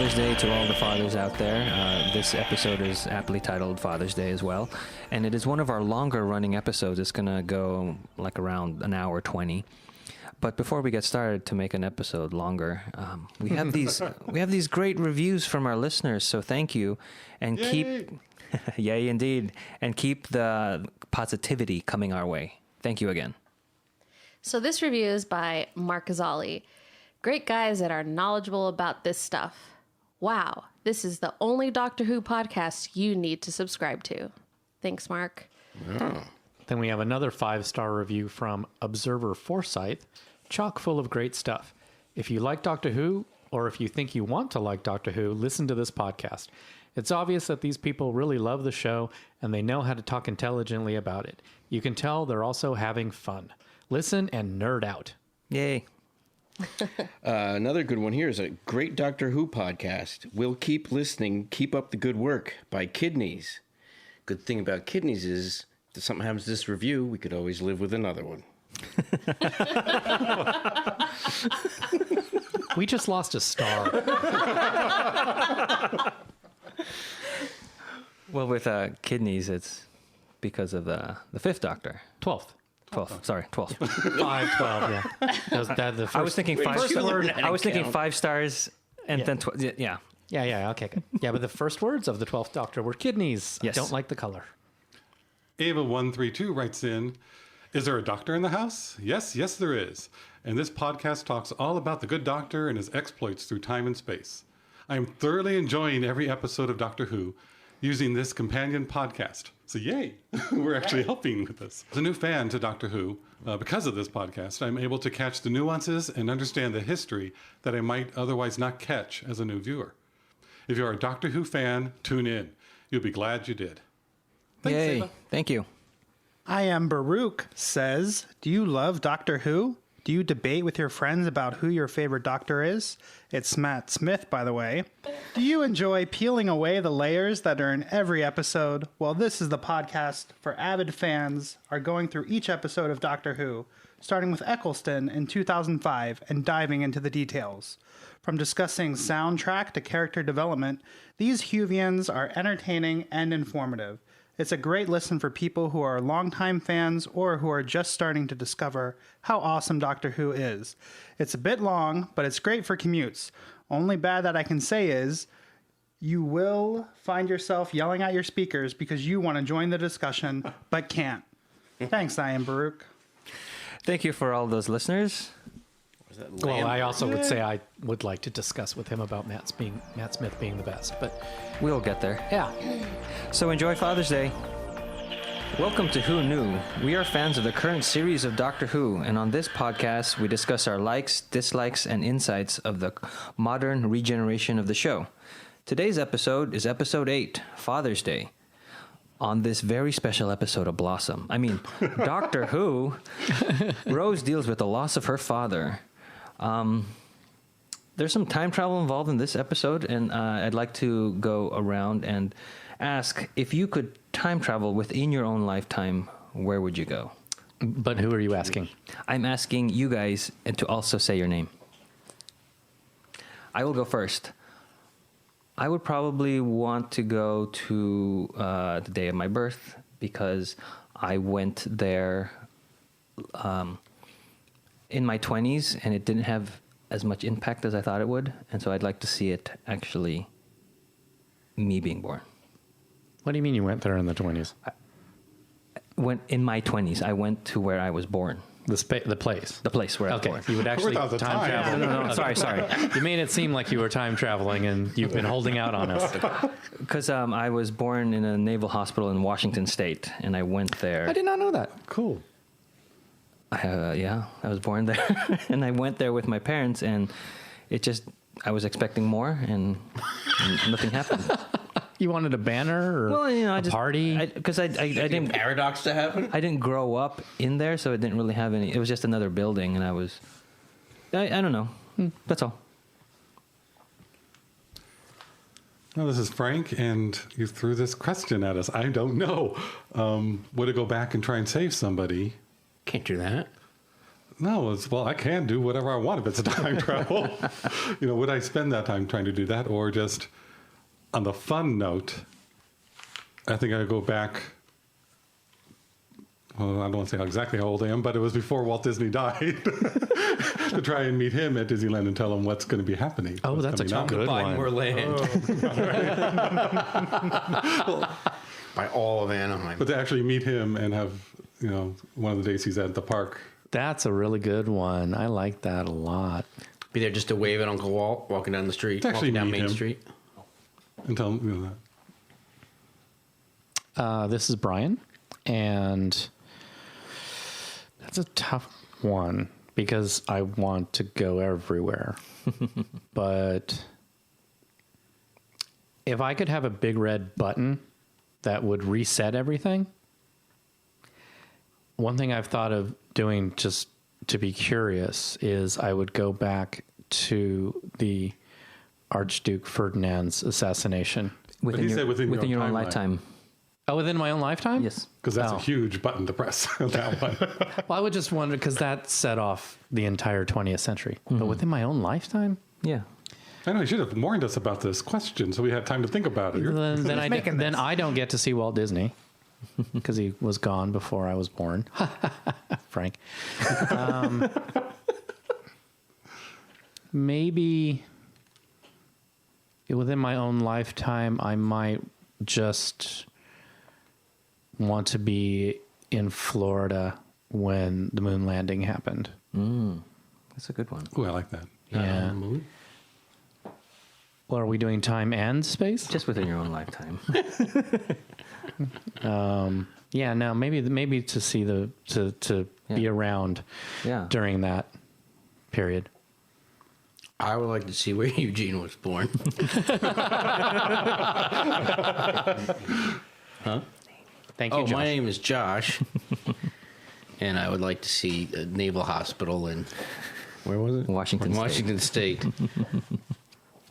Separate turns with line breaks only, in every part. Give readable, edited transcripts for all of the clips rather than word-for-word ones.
Father's Day to all the fathers out there. This episode is aptly titled Father's Day as well. And it is one of our longer running episodes. It's going to go like around an hour 20. But before we get started to make an episode longer, we have these great reviews from our listeners. So thank you. And
Yay!
Yay indeed. And keep the positivity coming our way. Thank you again.
So this review is by Mark Azali. Great guys that are knowledgeable about this stuff. Wow, this is the only Doctor Who podcast you need to subscribe to. Thanks, Mark.
Oh.
Then we have another 5-star review from Observer Forsyth, chock full of great stuff. If you like Doctor Who, or if you think you want to like Doctor Who, listen to this podcast. It's obvious that these people really love the show, and they know how to talk intelligently about it. You can tell they're also having fun. Listen and nerd out.
Yay.
Another good one here is a great Doctor Who podcast. We'll keep listening. Keep up the good work by Kidneys. Good thing about Kidneys is if something happens to this review, we could always live with another one.
We just lost a star.
Well, with Kidneys, it's because of the fifth Doctor.
12th.
12th. Sorry, 12th.
5, 12, yeah. The first,
I was thinking five.
first word-
I was thinking 5 stars and then 12. Yeah.
Yeah, okay, good. Yeah, but the first words of the 12th Doctor were kidneys.
Yes.
Don't like the color.
Ava132 writes in, is there a doctor in the house? Yes, there is. And this podcast talks all about the good doctor and his exploits through time and space. I am thoroughly enjoying every episode of Doctor Who using this companion podcast. So yay, we're actually helping with this. As a new fan to Doctor Who, because of this podcast, I'm able to catch the nuances and understand the history that I might otherwise not catch as a new viewer. If you're a Doctor Who fan, tune in. You'll be glad you did. Thanks,
Yay.
Ava.
Thank you.
I am Baruch says, do you love Doctor Who? Do you debate with your friends about who your favorite doctor is? It's Matt Smith, by the way. Do you enjoy peeling away the layers that are in every episode? Well, this is the podcast for avid fans are going through each episode of Doctor Who, starting with Eccleston in 2005 and diving into the details. From discussing soundtrack to character development, these Whovians are entertaining and informative. It's a great listen for people who are longtime fans or who are just starting to discover how awesome Doctor Who is. It's a bit long, but it's great for commutes. Only bad that I can say is you will find yourself yelling at your speakers because you want to join the discussion but can't. Thanks, I am Baruch.
Thank you for all those listeners.
Well, I also would say I would like to discuss with him about Matt Smith being the best, but
We'll get there.
yeah.
So enjoy Father's Day. Welcome to Who Knew. We are fans of the current series of Doctor Who, and on this podcast, we discuss our likes, dislikes, and insights of the modern regeneration of the show. Today's episode is episode 8, Father's Day. On this very special episode of Blossom, Doctor Who, Rose deals with the loss of her father. There's some time travel involved in this episode, and I'd like to go around and ask, if you could time travel within your own lifetime, where would you go?
But who are you asking?
I'm asking you guys to also say your name. I will go first. I would probably want to go to the day of my birth because I went there in my 20s and it didn't have as much impact as I thought it would. And so I'd like to see it actually me being born.
What do you mean you went there in the 20s?
When in my 20s, I went to where I was born.
The place.
The place where I was
Okay,
born.
you would actually
Without the
time
time.
travel.
No, sorry.
You made it seem like you were time traveling and you've been holding out on us.
Because I was born in a naval hospital in Washington State, and I went there.
I did not know that.
Cool.
Yeah, I was born there, and I went there with my parents, and I was expecting more, and nothing happened.
You wanted a banner or a party?
Because I didn't
Paradox to happen?
I didn't grow up in there, so it didn't really have any. It was just another building, and I don't know. That's all.
Well, this is Frank, and you threw this question at us. I don't know. Would it go back and try and save somebody?
Can't do that.
No, well, I can do whatever I want if it's a time travel. Would I spend that time trying to do that? Or just on the fun note, I think I go back. Well, I don't want to say exactly how old I am, but it was before Walt Disney died to try and meet him at Disneyland and tell him what's going to be happening.
Oh, that's a good
Buy
one.
more land. By all of Anaheim.
But to actually meet him and have, one of the days he's at the park.
That's a really good one. I like that a lot.
Be there just to wave at Uncle Walt walking down the street,
To actually
walking down
meet
Main
him.
Street.
And tell him, that.
This is Brian, and that's a tough one because I want to go everywhere. But if I could have a big red button that would reset everything, one thing I've thought of doing just to be curious is I would go back to the Archduke Ferdinand's assassination.
he said within your
own
timeline.
lifetime.
Oh, within my own lifetime?
Yes.
Because that's
Oh.
a huge button to press on that one.
Well, I would just wonder because that set off the entire 20th century. But within my own lifetime?
Yeah.
I know, he should have warned us about this question so we had time to think about it.
Then I don't get to see Walt Disney because he was gone before I was born. Frank. Maybe within my own lifetime, I might just want to be in Florida when the moon landing happened.
That's a good one.
Ooh, I like that.
Yeah. Well, are we doing time and space?
Just within your own lifetime.
Yeah, no, maybe to see to be
Yeah.
around
Yeah.
during that period.
I would like to see where Eugene was born.
Thank you,
Oh,
Josh.
my name is Josh. And I would like to see a naval hospital in, where was it?
Washington State.
Washington State.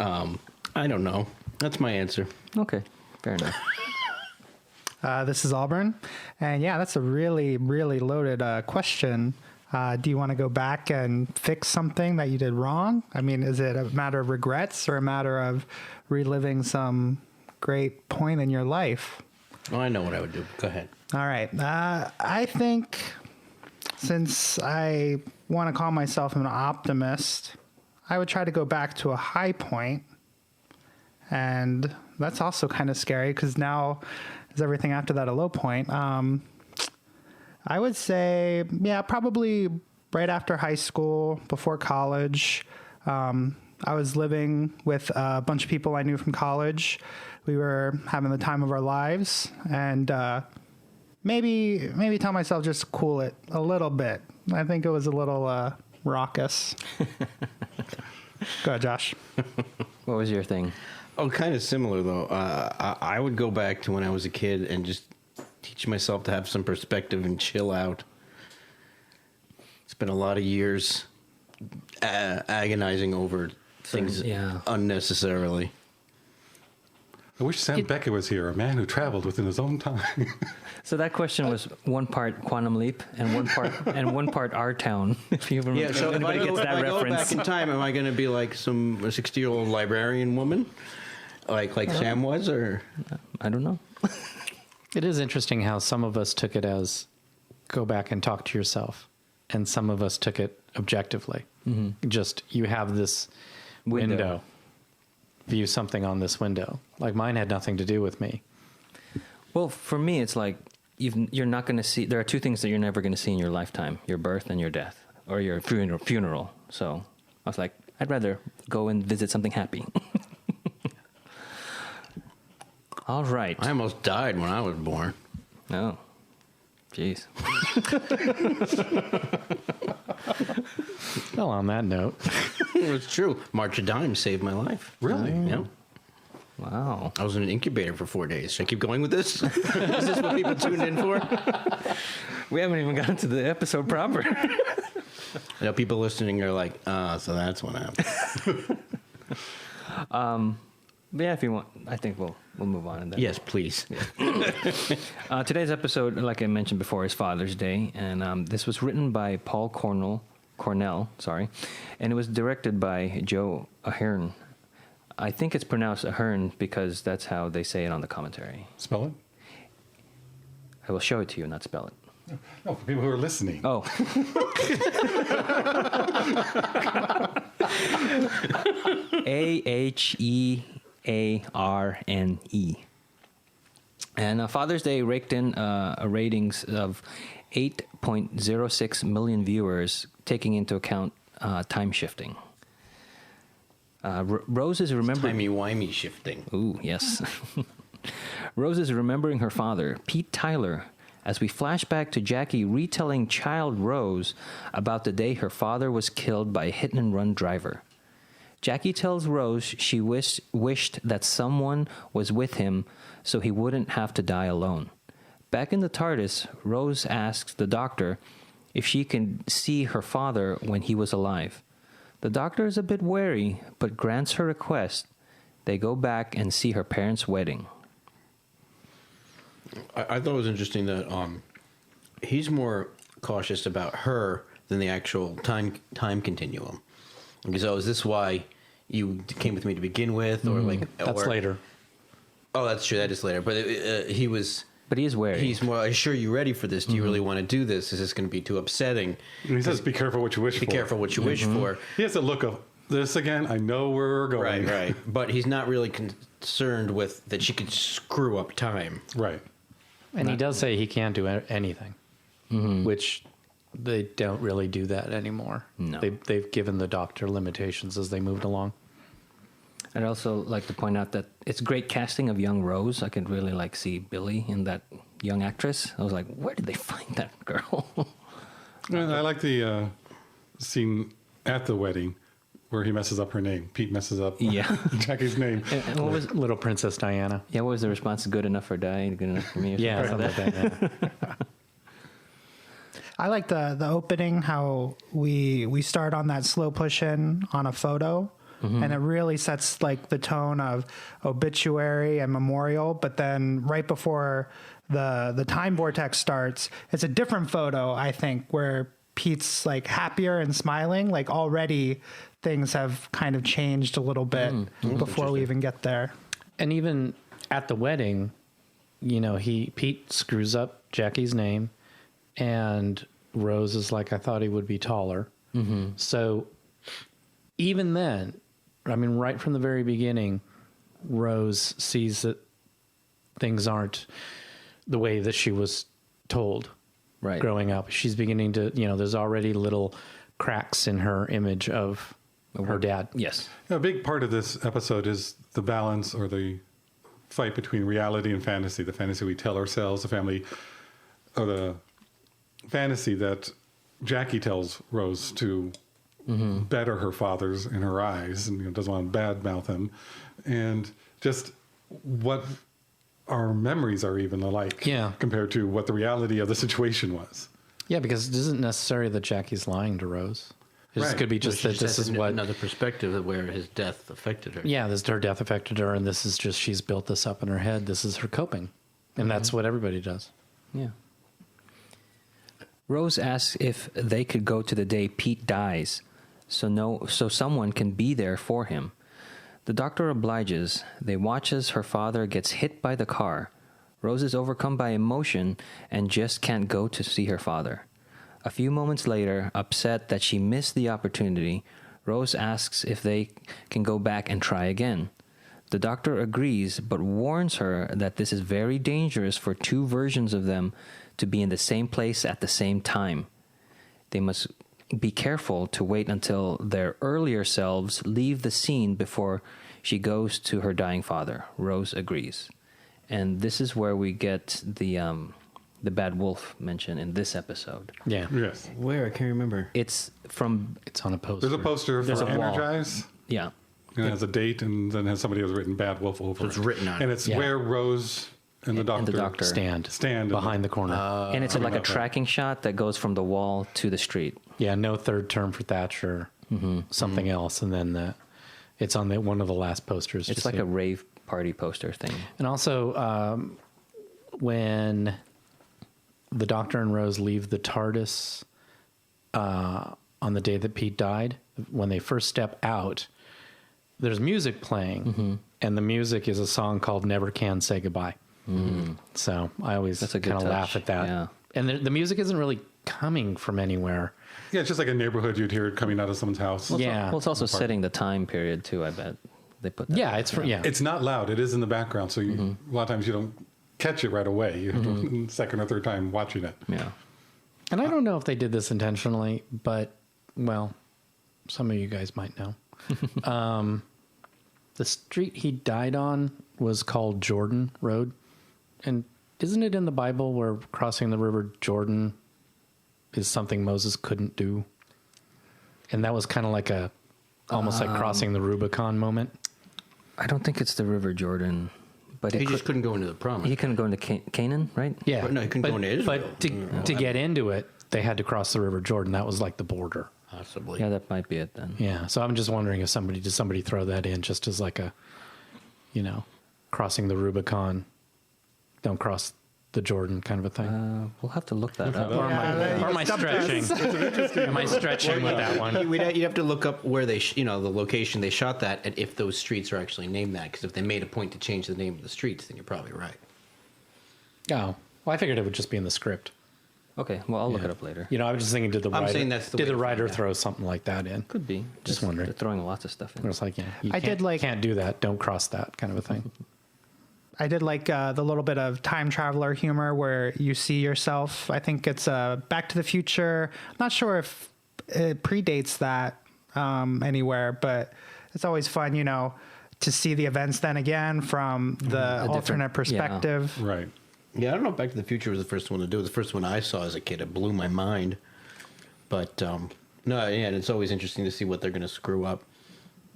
I don't know. That's my answer.
Okay. Fair enough.
This is Auburn. And yeah, that's a really, really loaded question. Do you want to go back and fix something that you did wrong? I mean, is it a matter of regrets or a matter of reliving some great point in your life?
Oh, I know what I would do. Go ahead.
All right. I think since I want to call myself an optimist, I would try to go back to a high point. And that's also kind of scary because now is everything after that a low point. I would say, yeah, probably right after high school, before college. I was living with a bunch of people I knew from college. We were having the time of our lives, and maybe tell myself just cool it a little bit. I think it was a little raucous. Go ahead, Josh.
What was your thing?
Oh, kind of similar, though. I would go back to when I was a kid and just teach myself to have some perspective and chill out. Spent a lot of years agonizing over things
Yeah.
unnecessarily.
I wish Sam Beckett was here, a man who traveled within his own time.
So that question was one part Quantum Leap and one part Our Town. If you remember,
Yeah, so if I
anybody
go,
gets
if
that
I go
reference.
back in time, am I going to be like a 60-year-old librarian woman? Like Sam was, or?
I don't know.
It is interesting how some of us took it as go back and talk to yourself, and some of us took it objectively. Just you have this window. View something on this window. Like mine had nothing to do with me.
Well, for me, it's like you're not going to see. There are two things that you're never going to see in your lifetime: your birth and your death, or your funeral. So I was like, I'd rather go and visit something happy. All right.
I almost died when I was born.
Oh, jeez.
Well, on that note,
It's true. March of Dimes saved my life.
Really?
Yeah.
Wow.
I was in an incubator for 4 days. Should I keep going with this? Is this what people tuned in for?
We haven't even gotten to the episode proper.
I know people listening are like, so that's what happened.
But yeah, if you want, I think we'll move on. And then.
Yes, please.
Today's episode, like I mentioned before, is Father's Day, and this was written by Paul Cornell Cornell, sorry, and it was directed by Joe Ahern. I think it's pronounced Ahern because that's how they say it on the commentary.
Spell it?
I will show it to you, not spell it.
No, for people who are listening.
Oh. Ahearne. And Father's Day raked in ratings of 8.06 million viewers, taking into account time shifting. Rose is remembering...
Timey-wimey shifting.
Ooh, yes. Rose is remembering her father, Pete Tyler, as we flash back to Jackie retelling child Rose about the day her father was killed by a hit-and-run driver. Jackie tells Rose she wished that someone was with him so he wouldn't have to die alone. Back in the TARDIS, Rose asks the doctor if she can see her father when he was alive. The doctor is a bit wary, but grants her request. They go back and see her parents' wedding.
I thought it was interesting that he's more cautious about her than the actual time continuum. Because, is this why you came with me to begin with? Or
That's later.
Oh, that's true. That is later. But he was...
But he is wary.
He's more, are you sure you're ready for this? Do you really want to do this? Is this going to be too upsetting?
And he says, be careful what you wish for.
Be careful what you wish for.
He has a look of, this again, I know where we're going.
Right. But he's not really concerned with that she could screw up time.
Right.
And he does say he can't do anything, which they don't really do that anymore.
No.
They've given the doctor limitations as they moved along.
I'd also like to point out that it's great casting of young Rose. I could really see Billy in that young actress. I was like, where did they find that girl?
And I like the scene at the wedding where he messes up her name. Pete messes up Jackie's name.
And what was
Little Princess Diana.
Yeah, what was the response? Good enough for Di? Good enough for me? Or
Yeah,
something
something like that. Yeah.
I like the opening, how we start on that slow push in on a photo. And it really sets the tone of obituary and memorial. But then right before the time vortex starts, it's a different photo, I think, where Pete's happier and smiling. Already things have kind of changed a little bit before we even get there.
And even at the wedding, Pete screws up Jackie's name, and Rose is like, I thought he would be taller. So even then, right from the very beginning, Rose sees that things aren't the way that she was told growing up. She's beginning to, there's already little cracks in her image of her dad.
Yes.
A big part of this episode is the balance or the fight between reality and fantasy. The fantasy we tell ourselves, the fantasy that Jackie tells Rose to better her father's in her eyes, and doesn't want to badmouth him, and just what our memories are even alike compared to what the reality of the situation was.
Yeah, because it isn't necessary that Jackie's lying to Rose. It could be just that this is what...
Another perspective of where his death affected her.
Yeah, her death affected her, and this is just, she's built this up in her head. This is her coping. And that's what everybody does.
Yeah. Rose asks if they could go to the day Pete dies, so someone can be there for him. The doctor obliges. They watch as her father gets hit by the car. Rose is overcome by emotion and just can't go to see her father. A few moments later, upset that she missed the opportunity, Rose asks if they can go back and try again. The doctor agrees, but warns her that this is very dangerous for two versions of them to be in the same place at the same time. They must be careful to wait until their earlier selves leave the scene before she goes to her dying father. Rose agrees. And this is where we get the bad wolf mention in this episode.
Yeah.
Yes.
Where? I can't remember.
It's
on a poster.
There's a poster
There's
for
a wall.
Energize.
Yeah.
And it has a date, and then has somebody has written Bad Wolf over
So it's written on it.
And it's where Rose and the doctor,
stand behind the corner.
And it's like a tracking shot that goes from the wall to the street.
Yeah, no third term for Thatcher. Something else, and then it's on one of the last posters.
It's like a rave party poster thing.
And also, when the doctor and Rose leave the TARDIS on on the day that Pete died, when they first step out, there's music playing, and the music is a song called Never Can Say Goodbye. So I always
That's a good
kind of laugh
touch.
at that.
Yeah.
And the music isn't really coming from anywhere.
Yeah, it's just like a neighborhood you'd hear it coming out of someone's house.
Yeah.
Well, it's also setting the time period too. I bet they put that.
Yeah, yeah.
It's not loud. It is in the background, so you, a lot of times you don't catch it right away. You have to second or third time watching it.
Yeah.
And I don't know if they did this intentionally, but, well, some of you guys might know. The street he died on was called Jordan Road. And isn't it in the Bible where crossing the river Jordan is something Moses couldn't do? And that was kind of like almost like crossing the Rubicon moment.
I don't think it's the River Jordan, but
He just couldn't go into the promise.
he couldn't go into Canaan, right?
Yeah.
But no, he couldn't go into Israel.
But to get into it, they had to cross the river Jordan. That was like the border.
Possibly.
Yeah, that might be it then.
Yeah. So I'm just wondering if did somebody throw that in just as like a, crossing the Rubicon, don't cross the Jordan kind of a thing.
We'll have to look that up.
Or am I stretching? Am I stretching with that one?
You'd have to look up where they, the location they shot that, and if those streets are actually named that. Because if they made a point to change the name of the streets, then you're probably right.
Oh, well, I figured it would just be in the script.
Okay, well, I'll look it up later.
I was just thinking, did the
I'm
writer,
saying that's the
did
way
the
to
writer
find out.
throw something like that in?
Could be.
Just wondering.
They're throwing lots of stuff in.
It's like, you
I did like-
can't do that. Don't cross that kind of a thing.
I did like the little bit of time traveler humor where you see yourself. I think it's Back to the Future. I'm not sure if it predates that anywhere, but it's always fun, to see the events then again from the alternate perspective.
Right.
Yeah, I don't know if Back to the Future was the first one to do it. The first one I saw as a kid, it blew my mind. But, no, yeah, and it's always interesting to see what they're going to screw up.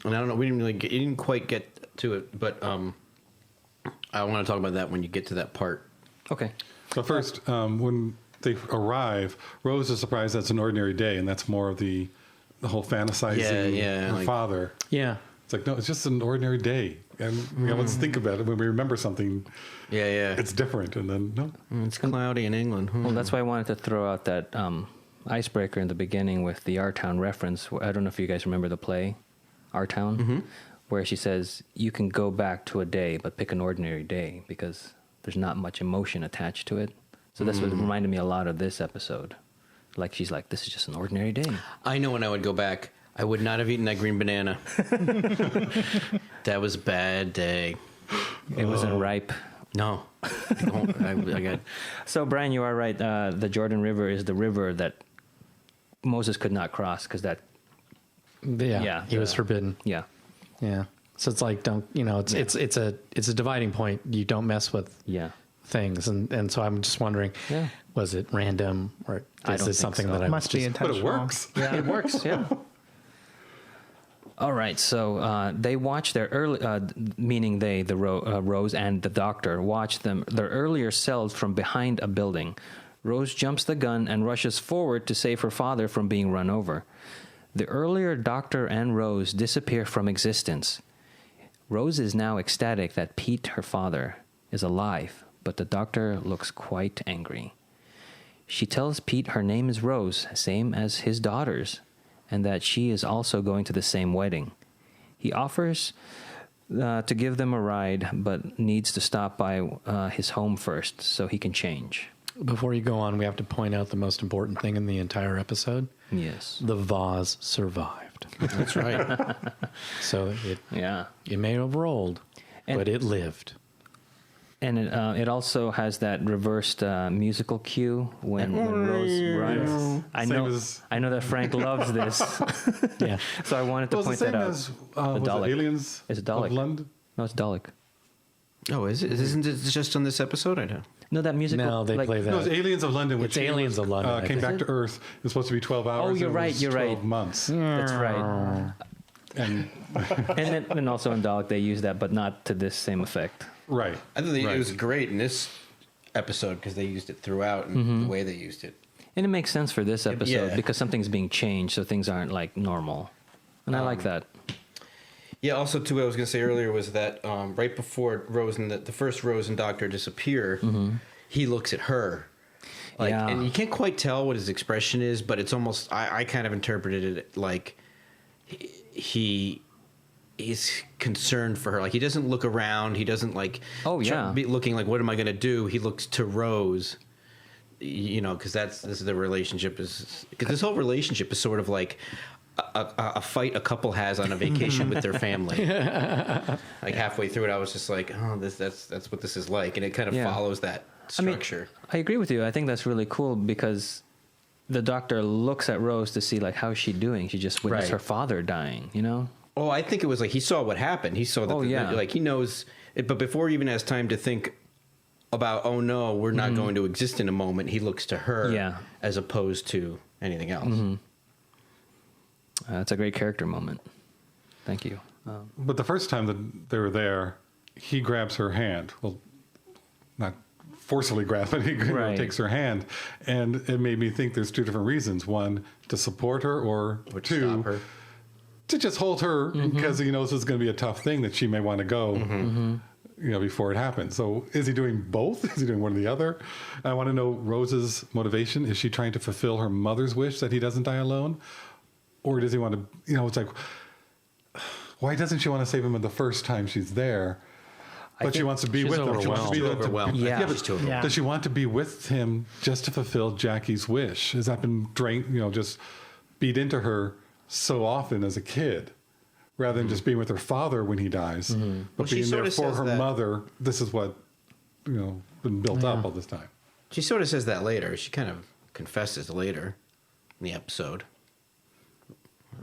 And I don't know, we didn't quite get to it, but I want to talk about that when you get to that part.
Okay.
So first, when they arrive, Rose is surprised that's an ordinary day, and that's more of the whole fantasizing her
like-
father.
Yeah.
It's like, no, it's just an ordinary day. And let's think about it. When we remember something,
Yeah.
it's different. And then, no.
It's cloudy in England.
Well, that's why I wanted to throw out that icebreaker in the beginning with the Our Town reference. I don't know if you guys remember the play, Our Town, where she says, you can go back to a day, but pick an ordinary day because there's not much emotion attached to it. So that's what reminded me a lot of this episode. Like, she's like, this is just an ordinary day.
I know when I would go back, I would not have eaten that green banana. That was a bad day.
It wasn't ripe.
No. I got...
So, Brian, you are right. The Jordan River is the river that Moses could not cross because that,
Yeah. He was forbidden.
yeah.
Yeah. So it's like, it's a dividing point. You don't mess with
Yeah.
things. And so I'm just wondering,
Yeah.
was it random or
I
is
don't
this
think
something
so.
that I
Must be
just,
But
intentional.
it works.
Yeah, it works. Yeah. All right. So they watch their early, meaning they, Rose and the doctor, watch their earlier selves from behind a building. Rose jumps the gun and rushes forward to save her father from being run over. The earlier doctor and Rose disappear from existence. Rose is now ecstatic that Pete, her father, is alive, but the doctor looks quite angry. She tells Pete her name is Rose, same as his daughter's, and that she is also going to the same wedding. He offers to give them a ride, but needs to stop by his home first so he can change.
before you go on, we have to point out the most important thing in the entire episode.
Yes.
The vase survived.
That's right.
So
Yeah.
it may have rolled,
And-
but it lived.
And it also has that reversed musical cue when Rose runs. I know that Frank loves this,
Yeah.
so I wanted to
Well,
point
it's the
that
same
out.
as
The
was
Dalek.
it Aliens
It's a Dalek.
of London.
No, it's Dalek.
Oh, is it? Isn't it just on this episode? I know.
No, that musical.
No, they play that.
No, it's Aliens of London, which
It's Aliens of London, I
came
think.
back to Earth. It's supposed to be 12 hours.
Oh, you're
and it
right,
was
you're
12
right.
months.
That's right.
And
And also in Dalek they use that, but not to this same effect.
right.
I thought
right.
it was great in this episode because they used it throughout and the way they used it.
And it makes sense for this episode
Yeah.
because something's being changed, so things aren't like normal. And I like that.
Yeah. Also, too, what I was going to say earlier was that right before Rose and the first Rose and Doctor disappear, he looks at her. Like,
Yeah.
and you can't quite tell what his expression is, but it's almost, I kind of interpreted it like he is concerned for her. Like, he doesn't look around. He doesn't like,
Oh, yeah.
be looking like, what am I going to do? He looks to Rose, you know, because this is the relationship because this whole relationship is sort of like a fight a couple has on a vacation with their family. Like halfway through it, I was just like, oh, that's what this is like. And it kind of
Yeah.
follows that structure.
I agree with you. I think that's really cool because the doctor looks at Rose to see like how's she doing. She just witnessed
Right.
her father dying, you know?
Oh, I think it was like he saw what happened. He saw that,
Oh, yeah.
like he knows it, but before he even has time to think about, oh no, we're not going to exist in a moment, he looks to her
Yeah.
as opposed to anything else.
It's a great character moment. Thank you.
But the first time that they were there, he grabs her hand. Well, not forcibly grabs, but he
Right.
takes her hand. And it made me think there's two different reasons. One, to support her, or
Or to
two,
stop her.
to just hold her because he knows this is going to be a tough thing that she may want to go, you know, before it happens. So is he doing both? Is he doing one or the other? I want to know Rose's motivation. Is she trying to fulfill her mother's wish that he doesn't die alone? Or does he want to, you know, it's like, why doesn't she want to save him the first time she's there? But she wants to be
she's
with him. She wants to be there.
overwhelmed.
Yeah.
She's too overwhelmed.
Yeah.
Does she want to be with him just to fulfill Jackie's wish? Has that been drained, you know, just beat into her so often as a kid, rather than just being with her father when he dies, but
Well, she
being there
sorta
for
says
her
that-
mother? This is what, you know, been built up all this time.
She sort of says that later. She kind of confesses later in the episode.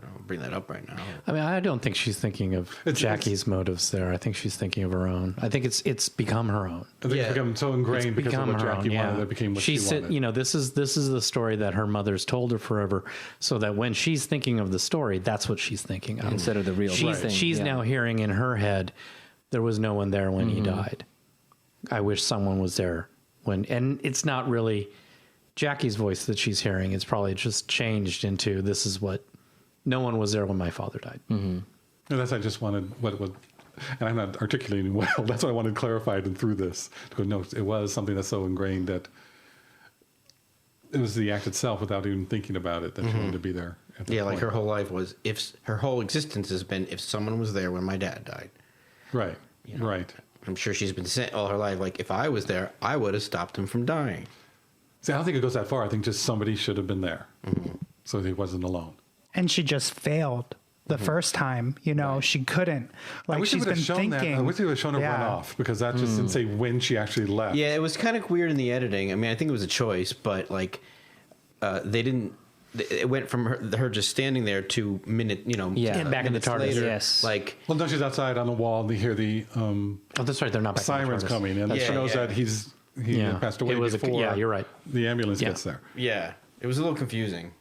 I'll bring that up right now.
I mean, I don't think she's thinking of
It's-
Jackie's motives there. I think she's thinking of her own. I think it's become her own.
I think
Yeah.
it's become so ingrained because of what Jackie wanted. It became what she wanted.
You know, this is the story that her mother's told her forever, so that when she's thinking of the story, that's what she's thinking of
Instead of the real thing.
She's
Yeah.
now hearing in her head, there was no one there when he died. I wish someone was there when, and it's not really Jackie's voice that she's hearing. It's probably just changed into this is what. No one was there when my father died.
And that's I just wanted what would, and I'm not articulating well. That's what I wanted clarified and through this. To go, no, it was something that's so ingrained that it was the act itself without even thinking about it that she wanted to be there. At that
Yeah, like
point.
her whole life was, her whole existence has been if someone was there when my dad died.
Right, right.
I'm sure she's been saying all her life, like, if I was there, I would have stopped him from dying.
See, I don't think it goes that far. I think just somebody should have been there, so he wasn't alone.
And she just failed the first time. You know, she couldn't. Like
I wish they
she's
would
been
have shown
thinking.
that. I wish they would have shown her run off because that just didn't say when she actually left.
Yeah, it was kind of weird in the editing. I mean, I think it was a choice, but like, they didn't. It went from her just standing there to
Yeah.
And back in the
minutes
TARDIS.
later,
Yes.
like,
Well, no, she's outside on the wall. And they hear the
Oh, that's right. They're not back in the
sirens
TARDIS.
coming, and
Yeah,
she knows
yeah.
that he
Yeah.
passed away
It was
before.
yeah, you're right.
The ambulance
Yeah.
gets there.
yeah, it was a little confusing.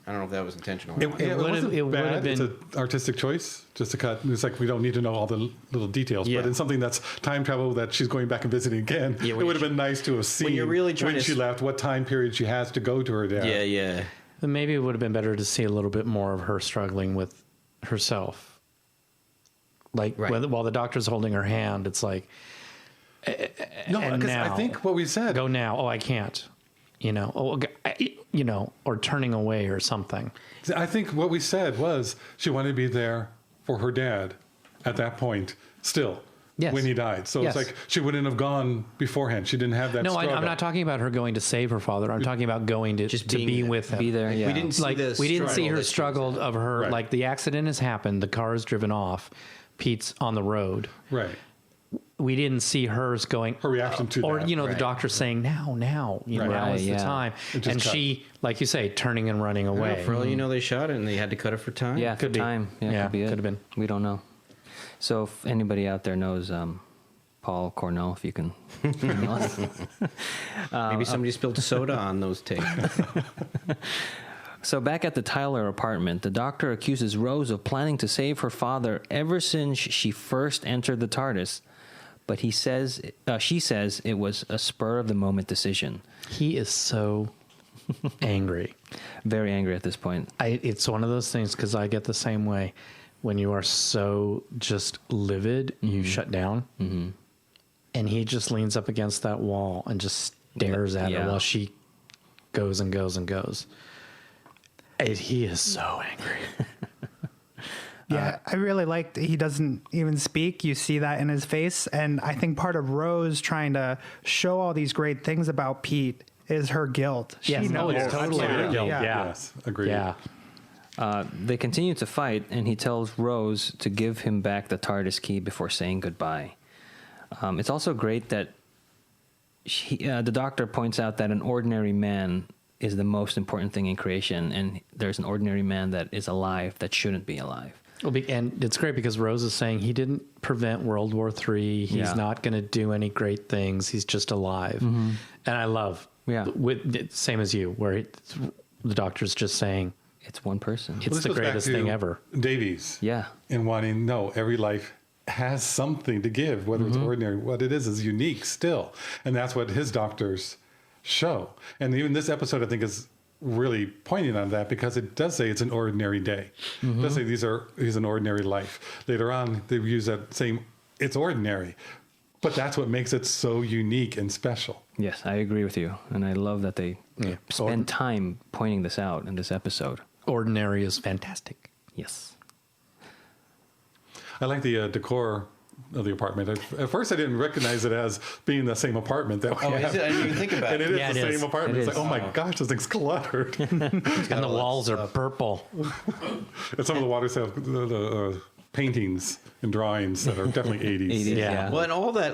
I don't know if that was intentional. Or not.
It
would've-
wasn't
it would've
bad. It's
been-
an artistic choice just to cut. It's like we don't need to know all the little details,
Yeah.
but in something that's time travel that she's going back and visiting again,
Yeah,
it
when
would have
you-
been nice to have seen
you're really trying
when
to
she
s-
left, what time period she has to go to her dad.
Yeah.
Then maybe it would have been better to see a little bit more of her struggling with herself. Like
Right.
while the doctor's holding her hand, it's like,
No,
and
because I
now-
think what we said.
go now. Oh, I can't. You know, or turning away or something.
I think what we said was she wanted to be there for her dad at that point still.
Yes.
When he died. So
Yes.
it's like she wouldn't have gone beforehand. She didn't have that
No,
struggle.
I'm not talking about her going to save her father. I'm talking about going to
Just
to
being
be
there.
with him.
Be there, yeah.
We didn't see
Like
the
we didn't see
struggle
her
that she
struggle
was in.
of her.
Right.
Like the accident has happened. The car is driven off. Pete's on the road.
Right.
We didn't see hers going.
Her reaction to
or
that.
the
Right.
doctor saying now, now
Right.
is
Right,
the
yeah.
time,
It just
and
cut.
she, like you say, turning and running away.
For all you know, they shot it and they had to cut it for time.
Yeah,
Could
for
be.
time. Yeah,
Yeah,
could be it.
could have been.
We don't know. So if anybody out there knows Paul Cornell, if you can email us.
Maybe somebody spilled soda on those tapes.
So back at the Tyler apartment, the doctor accuses Rose of planning to save her father ever since she first entered the TARDIS. But she says it was a spur of the moment decision.
He is so angry.
Very angry at this point.
It's one of those things because I get the same way. When you are so just livid, you shut down. Mm-hmm. And he just leans up against that wall and just stares at
Yeah.
her while she goes and goes and goes. He is so angry.
Yeah, I really liked he doesn't even speak. You see that in his face. And I think part of Rose trying to show all these great things about Pete is her guilt.
Yes,
She
no,
knows.
it's totally
Yeah.
her guilt.
Yeah.
Yes, agreed.
Yeah.
They continue to fight, and he tells Rose to give him back the TARDIS key before saying goodbye. It's also great that the Doctor points out that an ordinary man is the most important thing in creation, and there's an ordinary man that is alive that shouldn't be alive.
Well, and it's great because Rose is saying he didn't prevent World War III. He's
Yeah.
not going to do any great things. He's just alive. And I love, same as you, where the Doctor's just saying,
It's one person.
it's
Well, this
the
goes back
greatest
to
thing ever.
Davies.
Yeah.
And wanting, no, every life has something to give, whether it's ordinary. What it is unique still. And that's what his doctors show. And even this episode, I think, is really pointing on that because it does say it's an ordinary day. It does say he's an ordinary life. Later on, they use that same, it's ordinary. But that's what makes it so unique and special.
Yes, I agree with you. And I love that they spend time pointing this out in this episode.
Ordinary is fantastic.
Yes.
I like the decor of the apartment. At first, I didn't recognize it as being the same apartment that we have.
Is it? I didn't even think about
And
it.
it is
Yeah,
the
it
same
is.
apartment.
It
It's
is.
like, oh my gosh, this thing's cluttered.
And the walls are purple.
And some of the water the paintings and drawings that are definitely 80s.
80s,
Yeah.
Well, and all that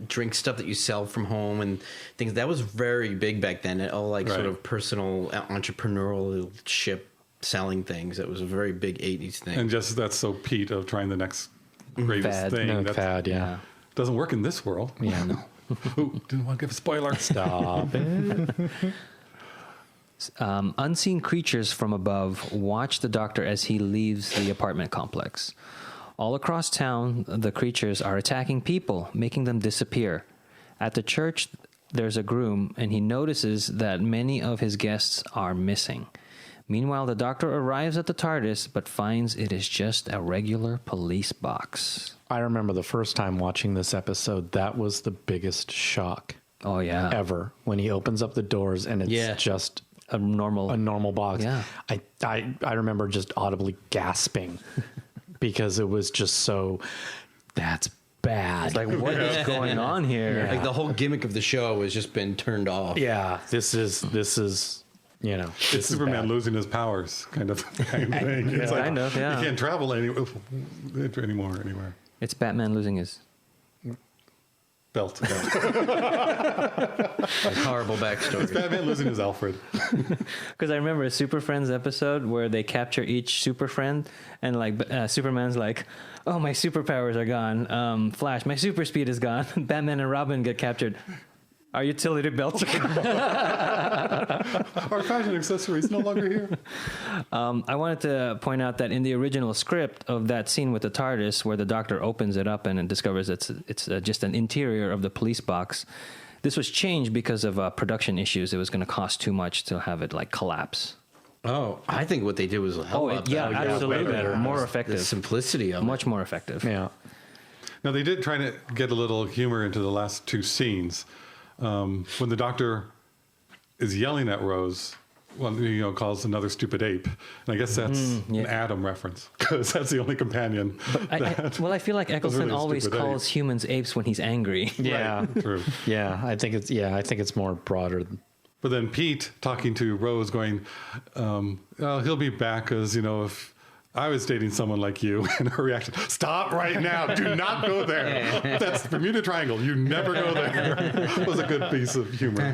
drink stuff that you sell from home and things that was very big back then. All like sort
Right.
of personal entrepreneurial ship selling things. That was a very big 80s thing.
And just that's so Pete of trying the next greatest
Fad.
thing.
No
That
fad, yeah.
doesn't work in this world.
Yeah, no.
Ooh, didn't want to give a spoiler.
Stop it.
Unseen creatures from above watch the Doctor as he leaves the apartment complex. All across town, the creatures are attacking people, making them disappear. At the church, there's a groom, and he notices that many of his guests are missing. Meanwhile, the Doctor arrives at the TARDIS, but finds it is just a regular police box.
I remember the first time watching this episode, that was the biggest shock
Oh, yeah.
ever. When he opens up the doors and it's just
A normal...
a normal box.
Yeah.
I remember just audibly gasping because it was just so, that's bad.
It's like, what is going on here?
Like the whole gimmick of the show has just been turned off.
yeah, this is, you know,
It's
this is
Superman
bad.
losing his powers kind of thing. It's like,
Kind of, yeah.
You can't travel anymore anywhere.
It's Batman losing his...
Belt.
Like horrible backstory.
Batman losing his Alfred.
Because I remember a Super Friends episode where they capture each Super Friend, and like Superman's like, "Oh, my superpowers are gone. Flash, my super speed is gone." Batman and Robin get captured. Our utility belts are
Our fashion accessories no longer here.
I wanted to point out that in the original script of that scene with the TARDIS, where the Doctor opens it up and it discovers it's just an interior of the police box, this was changed because of production issues. It was going to cost too much to have it like collapse.
Oh, I think what they did was a hell
Oh,
lot
yeah,
better.
absolutely,
better.
more
The
effective,
simplicity of
much more effective.
Yeah.
Now, they did try to get a little humor into the last two scenes. When the Doctor is yelling at Rose, calls another stupid ape. And I guess that's an Adam reference, because that's the only companion.
I feel like Eccleston
really a
always
stupid
calls humans apes when he's angry.
Yeah.
True.
Yeah. I think it's more broader.
But then Pete talking to Rose going, he'll be back because, if I was dating someone like you, and her reaction, stop right now. Do not go there. That's the Bermuda Triangle. You never go there. Was a good piece of humor.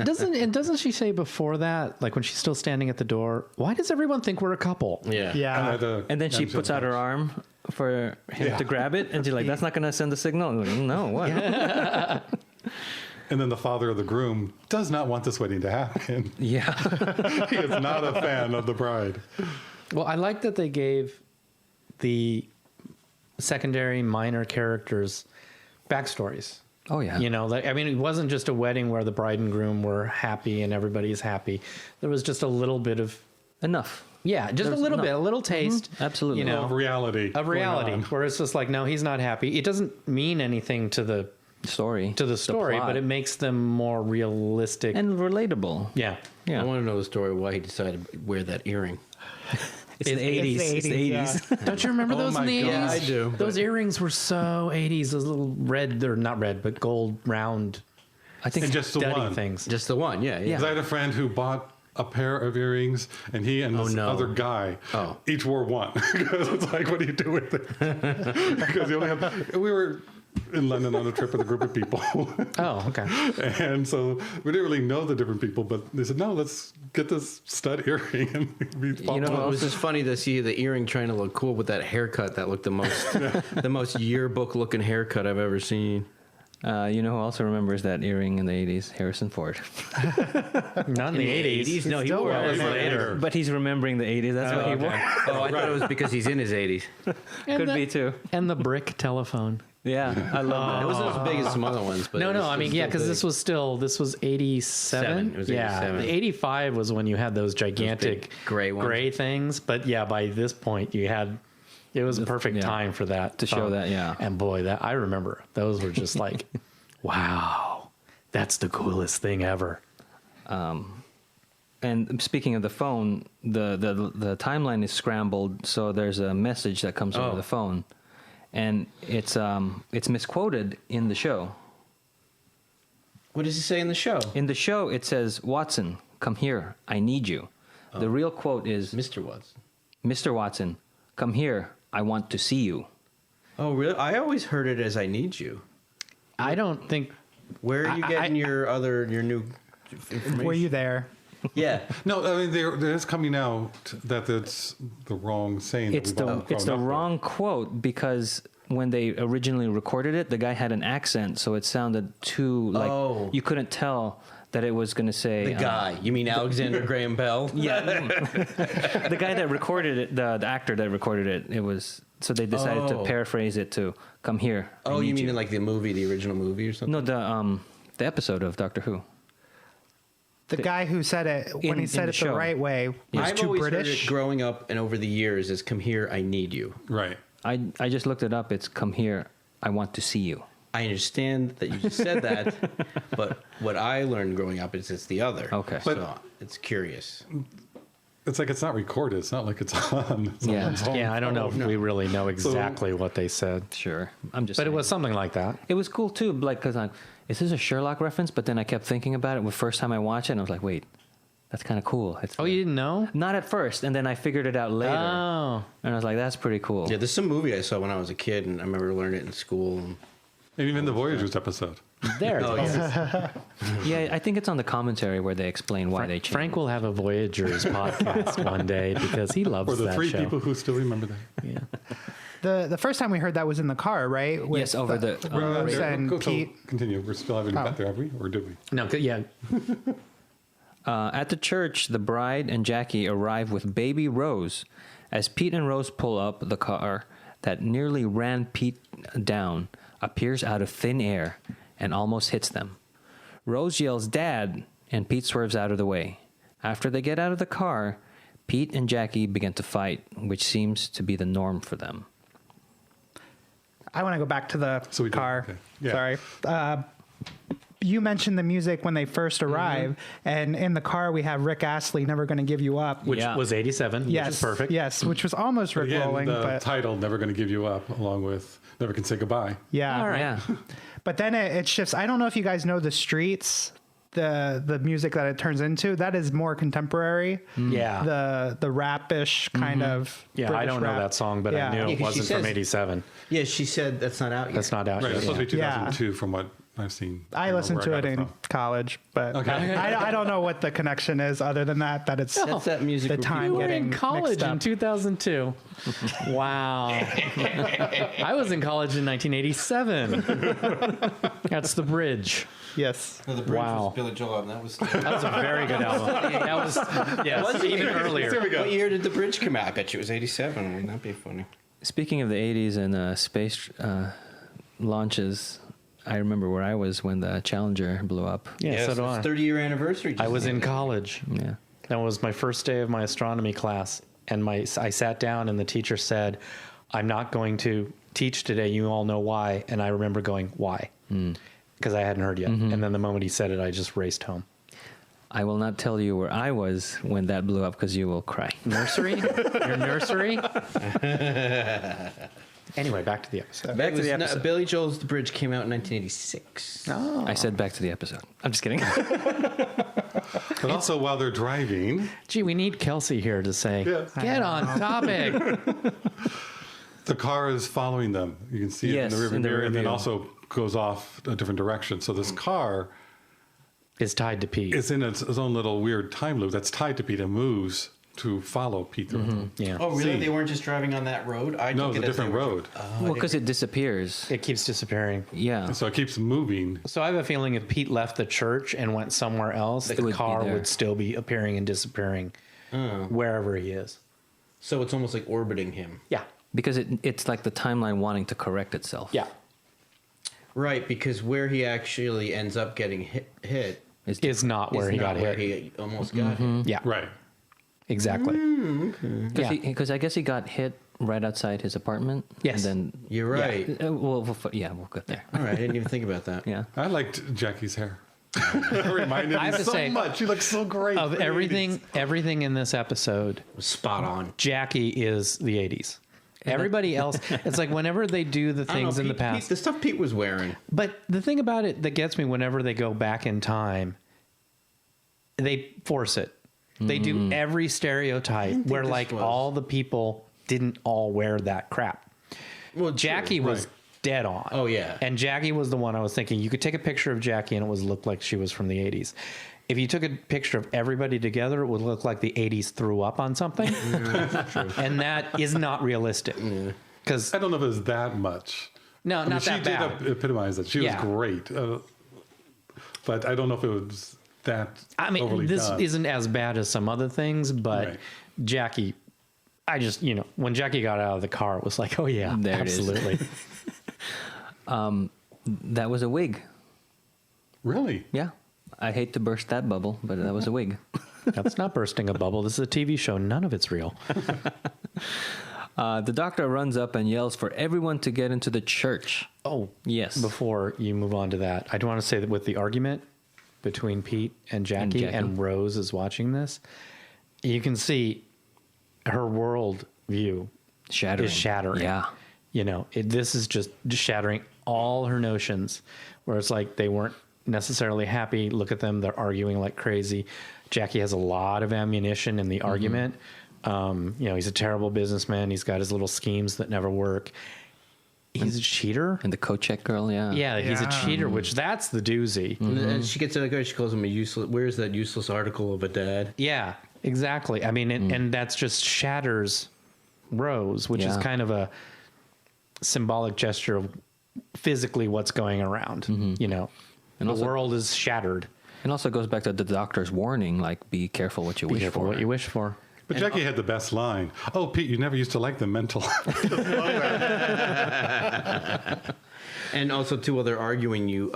Doesn't she say before that, like when she's still standing at the door, why does everyone think we're a couple?
Yeah.
Yeah.
And then she puts out her arm for him to grab it, and she's like, "That's not going to send a signal." I'm like, no, what?
And then the father of the groom does not want this wedding to happen.
Yeah.
He is not a fan of the bride.
Well, I like that they gave the secondary minor characters backstories.
Oh yeah.
It wasn't just a wedding where the bride and groom were happy and everybody is happy. There was just a little bit of,
Enough.
just a little bit, a little taste.
Absolutely.
You know,
Of reality.
of reality,
going on.
where it's just like, no, he's not happy. It doesn't mean anything to the
story.
to the story,
plot.
but it makes them more realistic.
and relatable.
yeah.
Yeah.
I want to know the story why he decided to wear that earring.
It's the 80s. It's the 80s.
Don't you remember those in the 80s?
Yeah, I do.
Those earrings were so 80s. Those little red, or not red, but gold round
I think
And just the
study
one.
things.
Just the one, yeah.
'Cause I had a friend who bought a pair of earrings, and he and this
no.
other guy
Oh.
each wore one. Because it's like, what do you do with it? Because you only have. We were in London on a trip with a group of people,
Oh, okay.
and so we didn't really know the different people. But they said, "No, let's get this stud earring." And we
You know, it was just funny to see the earring trying to look cool with that haircut. That looked the most, the most yearbook looking haircut I've ever seen.
you know who also remembers that earring in the 80s? Harrison Ford.
Not in the 80s.
No, he
Still
wore
wears
it
it.
later.
But he's remembering the 80s. That's what he wore.
Oh, I thought it was because he's in his 80s.
Could be too.
And the brick telephone.
Yeah, I love
It
that.
wasn't as big as some other ones, but
No,
it was
I mean,
still
yeah, because
big.
this was 87.
It was
yeah,
87.
the 85 was when you had those gigantic
big gray ones.
things. But yeah, by this point, you had it was a perfect
yeah.
time for that
To show
phone.
that, yeah.
And boy, that I remember those were just like, wow, that's the coolest thing ever.
And speaking of the phone, the timeline is scrambled, so there's a message that comes over the phone, and it's misquoted in the show.
What does he say in the show?
In the show, it says, "Watson, come here. I need you." The real quote is,
Mr. Watson.
"Mr. Watson, come here. I want to see you."
Oh, really? I always heard it as "I need you."
I don't think
Where are you getting your new information?
Were you there?
Yeah.
no. I mean, there is coming out that it's the wrong saying. that
It's
we've all
the
grown up with.
wrong quote because when they originally recorded it, the guy had an accent, so it sounded too like
Oh.
you couldn't tell that it was going to say
The guy. You mean Alexander Graham Bell?
Yeah, the guy that recorded it, the actor that recorded it, it was so they decided to
Oh.
paraphrase it to "come here." I
Oh, you
need
mean in like the movie, the original movie or something?
no the episode of Doctor Who.
The guy who said it when
In-
he
in
said
the
it the
show.
right way was
I've
too
always heard
British.
it growing up and over the years as "Come here, I need you."
Right.
I just looked it up. It's "come here. I want to see you."
I understand that you just said that, but what I learned growing up is it's the other.
Okay.
So it's curious.
It's like it's not recorded. It's not like it's on.
Yeah.
someone's home
yeah, I don't know if
phone.
we really know exactly what they said.
Sure, I'm just.
But it
saying.
was something like that.
It was cool too, like because is this a Sherlock reference? But then I kept thinking about it the first time I watched it, and I was like, wait, that's kind of cool. It's
Oh, you didn't know?
not at first, and then I figured it out later,
Oh.
and I was like, that's pretty cool.
Yeah, there's some movie I saw when I was a kid, and I remember learning it in school.
And even the Voyagers episode.
There.
Oh, yeah.
Yeah, I think it's on the commentary where they explain why they changed.
Frank will have a Voyagers podcast one day because he loves
For the
that
three
show.
people who still remember that.
Yeah.
The first time we heard that was in the car, right? With
Yes, over the
Rose
Okay,
and
so
Pete.
continue. We're still haven't got there, have we? Or did we?
No, yeah.
At the church, the bride and Jackie arrive with baby Rose. As Pete and Rose pull up, the car that nearly ran Pete down appears out of thin air and almost hits them. Rose yells, "Dad!" and Pete swerves out of the way. After they get out of the car, Pete and Jackie begin to fight, which seems to be the norm for them.
I want to go back to the
So we did,
car.
okay. Yeah.
Sorry. You mentioned the music when they first arrive, and in the car we have Rick Astley, "Never Gonna Give You Up."
Which
Yeah.
was 87,
yes,
which is perfect.
Yes, which was almost Rick
Again,
rolling,
the
but
title, Never Gonna Give You Up, along with Never Can Say Goodbye.
yeah.
All right.
Yeah.
But then it shifts. I don't know if you guys know The Streets, the music that it turns into. That is more contemporary.
Yeah.
The rap-ish kind of.
Yeah, I
British
don't know
rap.
that song, but
Yeah.
I knew
Yeah,
it
'cause she
wasn't from
says-
87.
Yeah, she said that's not out yet.
That's not out
Right,
yet.
it's supposed to be
Yeah.
2002 from what I've seen.
I
don't know
listened
where
to
I
it
got
in
from.
college, but
Okay.
I don't know what the connection is other than that it's
That's that music.
the
where
time
You
people-
were
getting
in college
mixed
in
up.
2002. Wow. I was in college in 1987. That's The Bridge.
Yes.
No, the Bridge
Wow.
was Billy Joel, and that was.
That was a very good album. That was, yes, even earlier.
There we go.
What year did the Bridge come out? I bet you it was 87. Wouldn't that be funny?
Speaking of the 80s and space launches, I remember where I was when the Challenger blew up.
Yeah, so do I.
it's 30-year anniversary.
I
just
was in
the other day.
college.
Yeah.
That was my first day of my astronomy class, and I sat down, and the teacher said, "I'm not going to teach today. You all know why." And I remember going, "Why?" because I hadn't heard yet. And then the moment he said it, I just raced home.
I will not tell you where I was when that blew up because you will cry.
Nursery? Your nursery? Anyway, back to the episode.
Back to the episode.
Billy Joel's The Bridge came out in 1986.
Oh.
I said back to the episode. I'm just kidding.
But also, while they're driving,
Gee, we need Kelsey here to say,
Yes.
get on topic.
the car is following them. You can see it
Yes,
in the rearview
in the
mirror, and then
rearview.
also goes off a different direction. So this car
Is tied to Pete.
is in its own little weird time loop that's tied to Pete and moves to follow Pete through.
Yeah.
Oh, really?
See.
They weren't just driving on that road? I
No,
took
it's a
it as they
different
were-
road.
Well, because it disappears.
It keeps disappearing.
Yeah.
So it keeps moving.
So I have a feeling if Pete left the church and went somewhere else,
It
the
would be
car
there.
would still be appearing and disappearing wherever he is.
So it's almost like orbiting him.
Yeah.
Because it's like the timeline wanting to correct itself.
Yeah.
Right, because where he actually ends up getting hit
Is not where
is
he
not
got
where
hit.
he almost got hit.
Yeah.
Right.
Exactly. Yeah.
Because I guess he got hit right outside his apartment.
Yes.
And
You're right.
then, we'll get there.
All right, I didn't even think about that.
Yeah.
I liked Jackie's hair. It reminded
I
me
have to
so
say,
much. She looks so great.
Of
for the
everything
80s.
everything in this episode,
Spot on.
Jackie is the 80s. Everybody else, it's like whenever they do the
I don't
things
know,
in the
Pete-
past.
the stuff Pete was wearing.
But the thing about it that gets me whenever they go back in time, they force it. They do every stereotype where
this
like
was-
all the people didn't all wear that crap.
Well,
Jackie was
right.
dead on.
Oh, yeah.
And Jackie was the one I was thinking you could take a picture of Jackie and it would look like she was from the 80s. If you took a picture of everybody together, it would look like the 80s threw up on something. And that is not realistic. Because
I don't know if it was that much.
no,
I mean,
not
she
that
did
bad.
epitomize it. She
Yeah.
was great. But I don't know if it was that
I mean,
overly
this
done.
isn't as bad as some other things, but
Right.
Jackie, I just, when Jackie got out of the car, it was like, oh yeah,
There it is.
absolutely.
That was a wig.
Really?
Yeah. I hate to burst that bubble, but that was a wig.
That's not bursting a bubble. This is a TV show. None of it's real.
The doctor runs up and yells for everyone to get into the church.
Oh,
Yes.
before you move on to that, I do want to say that with the argument between Pete and Jackie and Rose is watching this, you can see her world view
Shattering.
is shattering.
Yeah.
This is just shattering all her notions, where it's like they weren't necessarily happy. Look at them. They're arguing like crazy. Jackie has a lot of ammunition in the argument. He's a terrible businessman. He's got his little schemes that never work. He's a cheater.
And the Kochek girl, yeah.
Yeah, he's a
Yeah.
cheater, which that's the doozy.
And she gets in the car, she calls him a useless. Where's that useless article of a dad?
Yeah, exactly. I mean, and that's just shatters Rose, which is
Yeah.
kind of a symbolic gesture of physically what's going around.
And
the
also-
world is shattered.
And also goes back to the doctor's warning, like, be careful what you
Be
wish
careful
for.
what you wish for.
But Jackie had the best line. Oh, Pete, you never used to like the mental.
And also, too, while they're arguing,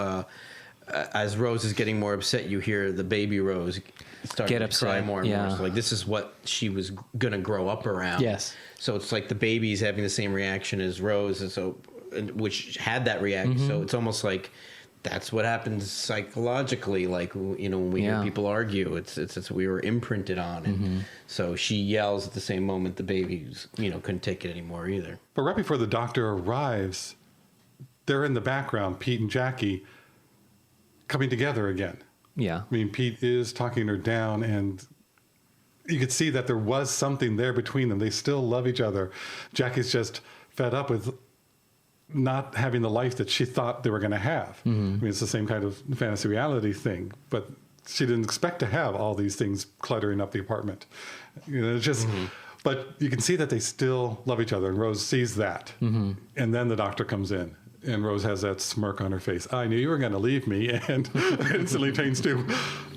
as Rose is getting more upset, you hear the baby Rose start
Get
to
upset,
cry more and
yeah.
more. So, like, this is what she was going to grow up around.
Yes.
So it's like the baby's having the same reaction as Rose, which had that reaction.
Mm-hmm.
So it's almost like that's what happens psychologically. Like, when we
Yeah.
hear people argue, it's we were imprinted on it.
Mm-hmm.
So she yells at the same moment the baby's, couldn't take it anymore either.
But right before the doctor arrives, they're in the background, Pete and Jackie, coming together again.
Yeah.
I mean, Pete is talking her down, and you could see that there was something there between them. They still love each other. Jackie's just fed up with not having the life that she thought they were going to have. I mean, it's the same kind of fantasy reality thing, but she didn't expect to have all these things cluttering up the apartment. It's just, but you can see that they still love each other, and Rose sees that. And then the doctor comes in. And Rose has that smirk on her face. I knew you were going to leave me, and instantly changes to,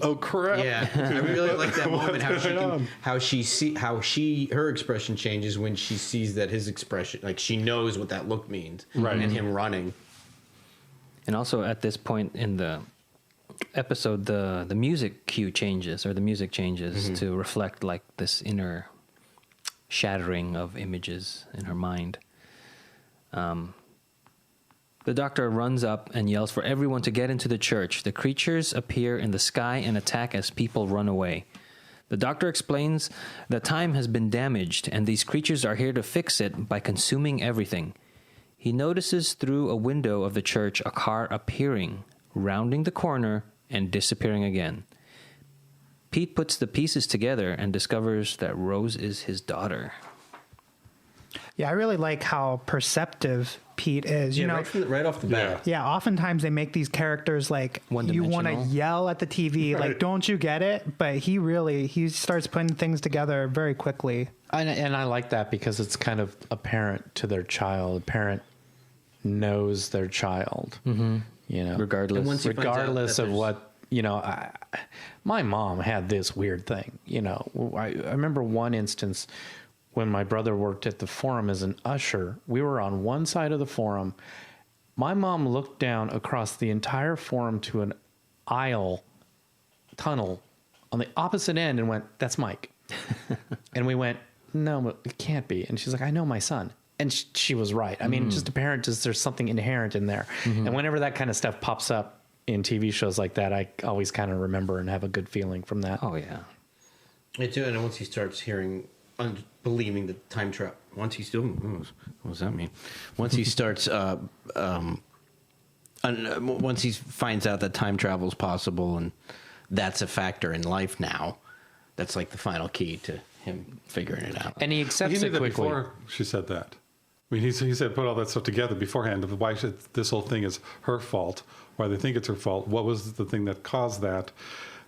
oh crap!
Yeah, I really like that moment
What's going on?
her expression changes when she sees that his expression, like she knows what that look means,
Right.
And him running.
And also at this point in the episode, the music cue changes, or the music changes to reflect like this inner shattering of images in her mind. The doctor runs up and yells for everyone to get into the church. The creatures appear in the sky and attack as people run away. The doctor explains that time has been damaged and these creatures are here to fix it by consuming everything. He notices through a window of the church a car appearing, rounding the corner, and disappearing again. Pete puts the pieces together and discovers that Rose is his daughter.
Yeah, I really like how perceptive Pete is. You know,
right off the bat.
yeah, oftentimes they make these characters like you want to
One-dimensional.
yell at the TV, like, don't you get it? But he starts putting things together very quickly.
And I like that because it's kind of apparent to their child. A parent knows their child, you know,
Regardless.
And once you find out
regardless
that
of
there's-
what, you know, my mom had this weird thing, you know. I remember one instance when my brother worked at the Forum as an usher. We were on one side of the Forum. My mom looked down across the entire Forum to an aisle tunnel on the opposite end and went, "That's Mike." And we went, "No, it can't be." And she's like, "I know my son." And she was right. I mean, just apparent, there's something inherent in there. And whenever that kind of stuff pops up in TV shows like that, I always kind of remember and have a good feeling from that.
Oh, yeah.
Me too. And once he starts believing the time travel, once he's doing, what does that mean? Once he starts, once he finds out that time travel is possible and that's a factor in life now, that's like the final key to him figuring it out.
And he
He
accepts
knew
it
that
quickly.
before she said that. I mean, he said put all that stuff together beforehand of why this whole thing is her fault, why they think it's her fault. What was the thing that caused that?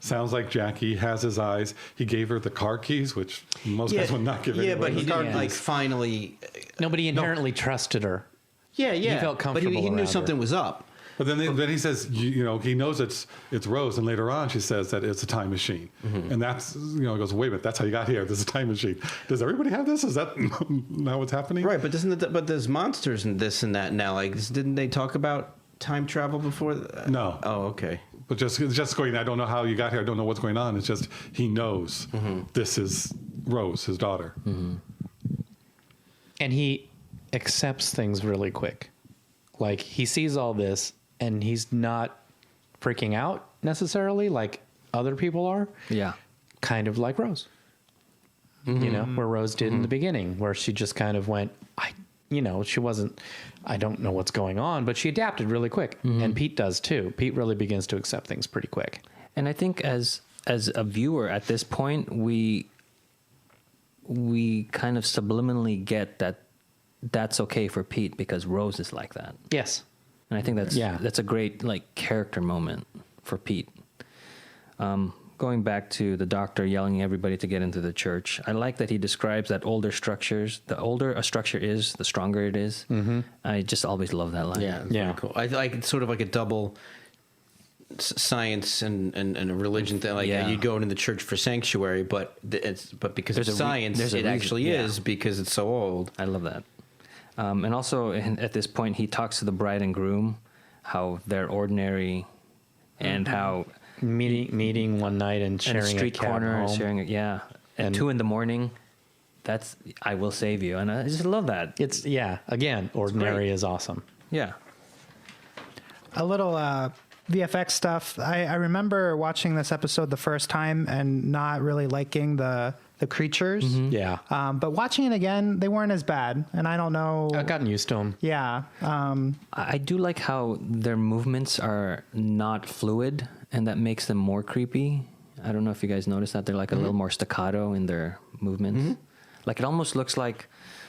Sounds like Jackie has his eyes. He gave her the car keys, which most guys would not give
Yeah,
anybody
but he
the car
didn't like
keys.
finally.
Nobody inherently trusted her.
Yeah, yeah.
felt
but
comfortable
he knew
around
something
her.
was up.
But then he says, you know, he knows it's Rose, and later on she says that it's a time machine, and that's, you know, he goes, wait a minute, that's how you got here. There's a time machine. Does everybody have this? Is that not what's happening?
Right, but there's monsters and this and that now. Like, didn't they talk about time travel before?
No.
Oh, okay.
But just going, I don't know how you got here. I don't know what's going on. It's just he knows this is Rose, his daughter.
And he accepts things really quick. Like, he sees all this and he's not freaking out necessarily like other people are.
Yeah.
Kind of like Rose. You know, where Rose did in the beginning, where she just kind of went, she wasn't, I don't know what's going on, but she adapted really quick. And Pete does too. Pete really begins to accept things pretty quick.
And I think as a viewer at this point, we kind of subliminally get that that's okay for Pete because Rose is like that.
Yes.
And I think that's a great like character moment for Pete. Going back to the doctor yelling at everybody to get into the church, I like that he describes that the older a structure is, the stronger it is. Mm-hmm. I just always love that line.
Yeah, it's very cool. I like it's sort of like a double science and a religion thing. Like
Yeah.
you go into the church for sanctuary, but because
There's
of
a
science,
there's a
it
reason,
actually
yeah.
is because it's so old.
I love that. And also at this point, he talks to the bride and groom, how they're ordinary, and how
Meeting one night and
in
sharing
a street
a cab
corner,
home.
sharing it. Yeah, at
And-
2 a.m. That's I will save you, and I just love that.
It's again, ordinary is awesome.
Yeah,
A little VFX stuff. I remember watching this episode the first time and not really liking the creatures.
Yeah.
But watching it again, they weren't as bad. And I don't know.
I've gotten used to them.
Yeah.
I do like how their movements are not fluid, and that makes them more creepy. I don't know if you guys noticed that they're like a little more staccato in their movements. Like it almost looks like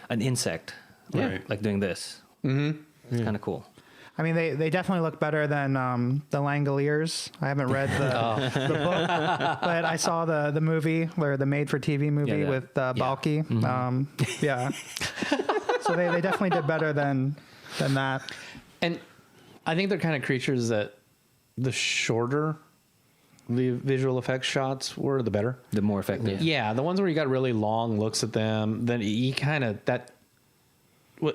an insect,
Right.
like doing this. Mm-hmm. It's kind of cool.
I mean, they definitely look better than the Langoliers. I haven't read the book, but I saw the movie, or the made-for-TV movie
Yeah,
with Balky. Yeah. So they definitely did better than that.
And I think they're kind of creatures that the shorter the visual effects shots were, the better.
The more effective.
Yeah, the ones where you got really long looks at them, then you kind of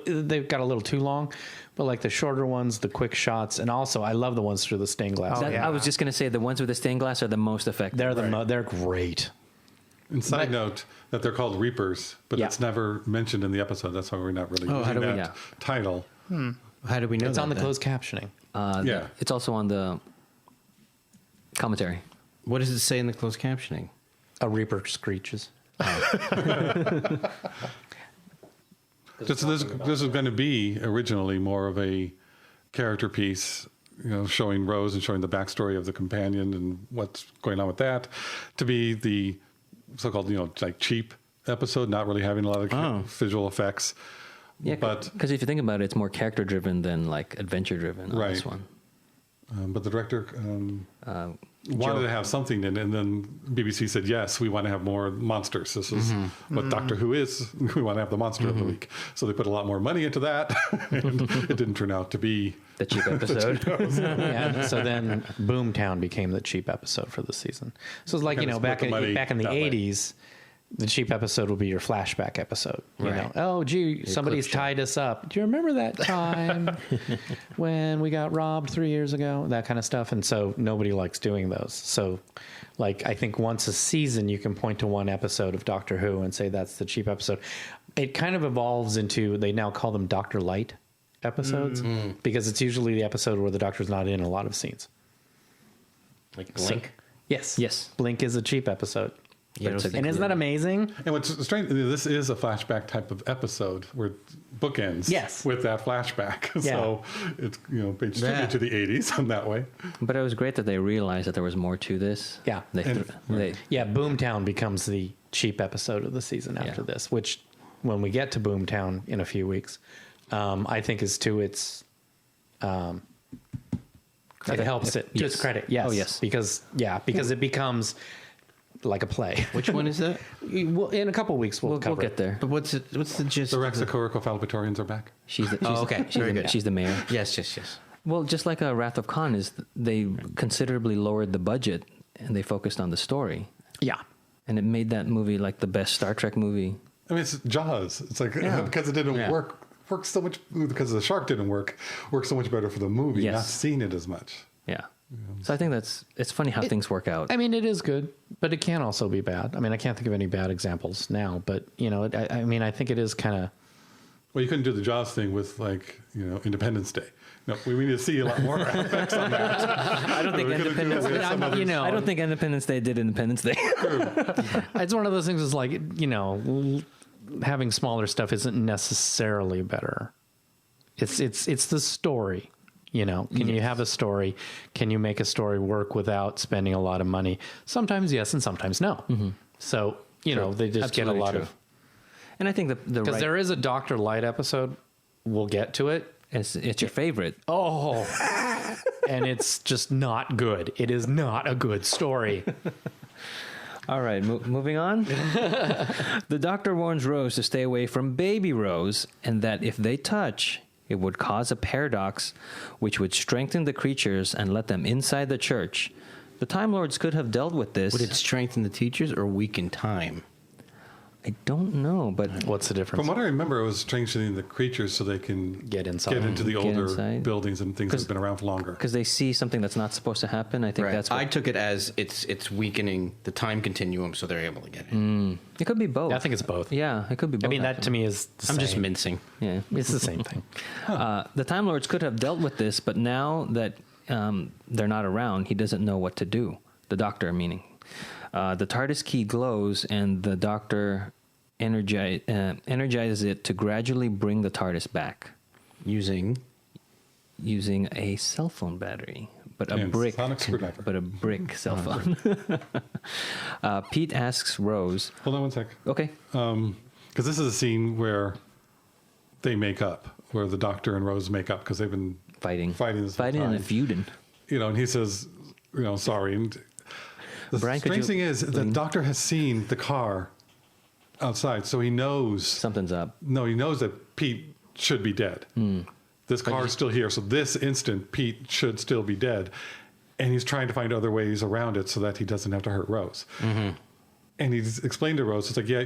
they've got a little too long, but like the shorter ones, the quick shots, and also I love the ones through the stained glass.
Oh, yeah.
I was just gonna say the ones with the stained glass are the most effective.
They're they're great.
And side note that they're called Reapers, but
Yeah.
it's never mentioned in the episode. That's why we're not really
Oh, how
using
do we-
that title.
How do we know
It's
that
on the
then?
closed captioning.
Yeah.
It's also on the commentary.
What does it say in the closed captioning?
A reaper screeches.
This was going to be originally more of a character piece, showing Rose and showing the backstory of the companion and what's going on with that, to be the so-called, like cheap episode, not really having a lot of visual effects.
Yeah,
but
because if you think about it, it's more character driven than like adventure driven on this
Right.
one.
but the director wanted to have something in it, and then BBC said, yes, we want to have more monsters. This is what Doctor Who is. We want to have the monster of the week. So they put a lot more money into that, and it didn't turn out to be
The cheap episode.
Yeah, so then Boomtown became the cheap episode for the season. So it's like,
Kinda split
back
the
in
money
the
that way.
80s, the cheap episode would be your flashback episode. You know,
Right.
oh, gee, somebody's
clip show.
tied us up. Do you remember that time when we got robbed 3 years ago? That kind of stuff. And so nobody likes doing those. So, like, I think once a season, you can point to one episode of Doctor Who and say that's the cheap episode. It kind of evolves into, they now call them Doctor Light episodes because it's usually the episode where the Doctor's not in a lot of scenes.
Like Blink?
Yes.
Yes.
Blink is a cheap episode.
Yeah,
it's a-
And isn't that amazing?
And what's strange, this is a flashback type of episode where bookends
Yes.
with that flashback.
Yeah.
So it's, paid
Yeah.
tribute to the 80s in that way.
But it was great that they realized that there was more to this.
Yeah.
They
Yeah, Boomtown becomes the cheap episode of the season after
Yeah.
this, which when we get to Boomtown in a few weeks, I think is to its it helps it to its
Yes.
credit. Yes.
Oh, yes.
Because it becomes like a play.
Which one is that?
Well, in a couple weeks we'll
we'll
cover
get
it.
there.
But what's the gist?
The
of the-
Rexacoricophalopatorians are back.
She's the,
Oh, okay. Very good.
She's the mayor.
Yes.
Well, just like Wrath of Khan is, they considerably lowered the budget and they focused on the story,
Yeah.
and it made that movie like the best Star Trek movie.
I mean, it's Jaws. It's like, because it didn't
Yeah.
work so much, because the shark didn't work so much better for the movie,
Yes.
not seeing it as much.
Yeah. So I think it's funny how things work out.
I mean, it is good, but it can also be bad. I mean, I can't think of any bad examples now, but I mean, I think it is kind of.
Well, you couldn't do the Jaws thing with Independence Day. No, we need to see a lot more effects on that.
I don't think
We could've
Independence.
done it with some others.
I don't think Independence Day did Independence Day.
It's one of those things. Is like having smaller stuff isn't necessarily better. It's the story. Can you have a story? Can you make a story work without spending a lot of money? Sometimes yes, and sometimes no. So they just get a
Absolutely
lot
true.
of
And I think the
because
right,
there is a Dr. Light episode. We'll get to it.
it's your favorite.
Oh, and it's just not good. It is not a good story.
All right, moving on. The doctor warns Rose to stay away from baby Rose, and that if they touch, it would cause a paradox which would strengthen the creatures and let them inside the church. The Time Lords could have dealt with this.
Would it strengthen the teachers or weaken time?
I don't know, but
What's the difference?
From what I remember, it was strengthening the creatures so they can
Get inside.
get into the
Get
older
inside.
buildings and things that have been around for longer.
because they see something that's not supposed to happen, I think that's what
I took it as it's weakening the time continuum, so they're able to get in.
it could be both.
I think it's both.
Yeah, it could be both.
I mean, that to
actually.
me is. The
I'm just
same.
mincing.
Yeah.
It's the same thing.
The Time Lords could have dealt with this, but now that they're not around, he doesn't know what to do. The Doctor, meaning. The TARDIS key glows, and the Doctor energizes it to gradually bring the TARDIS back
Using
using a cell phone battery, but a
And
brick,
sonic screwdriver.
but a brick cell phone. Pete asks Rose,
Hold on one sec.
"Okay,
Because this is a scene where they make up, where the Doctor and Rose make up because they've been
fighting
this whole
and
time.
feuding."
And he says, sorry. And the
Brian, could
strange
you
thing is, the
lean-
Doctor has seen the car outside, so he knows.
Something's up.
No, he knows that Pete should be dead. This car is still here, so this instant Pete should still be dead, and he's trying to find other ways around it so that he doesn't have to hurt Rose. And he's explained to Rose, it's like, yeah,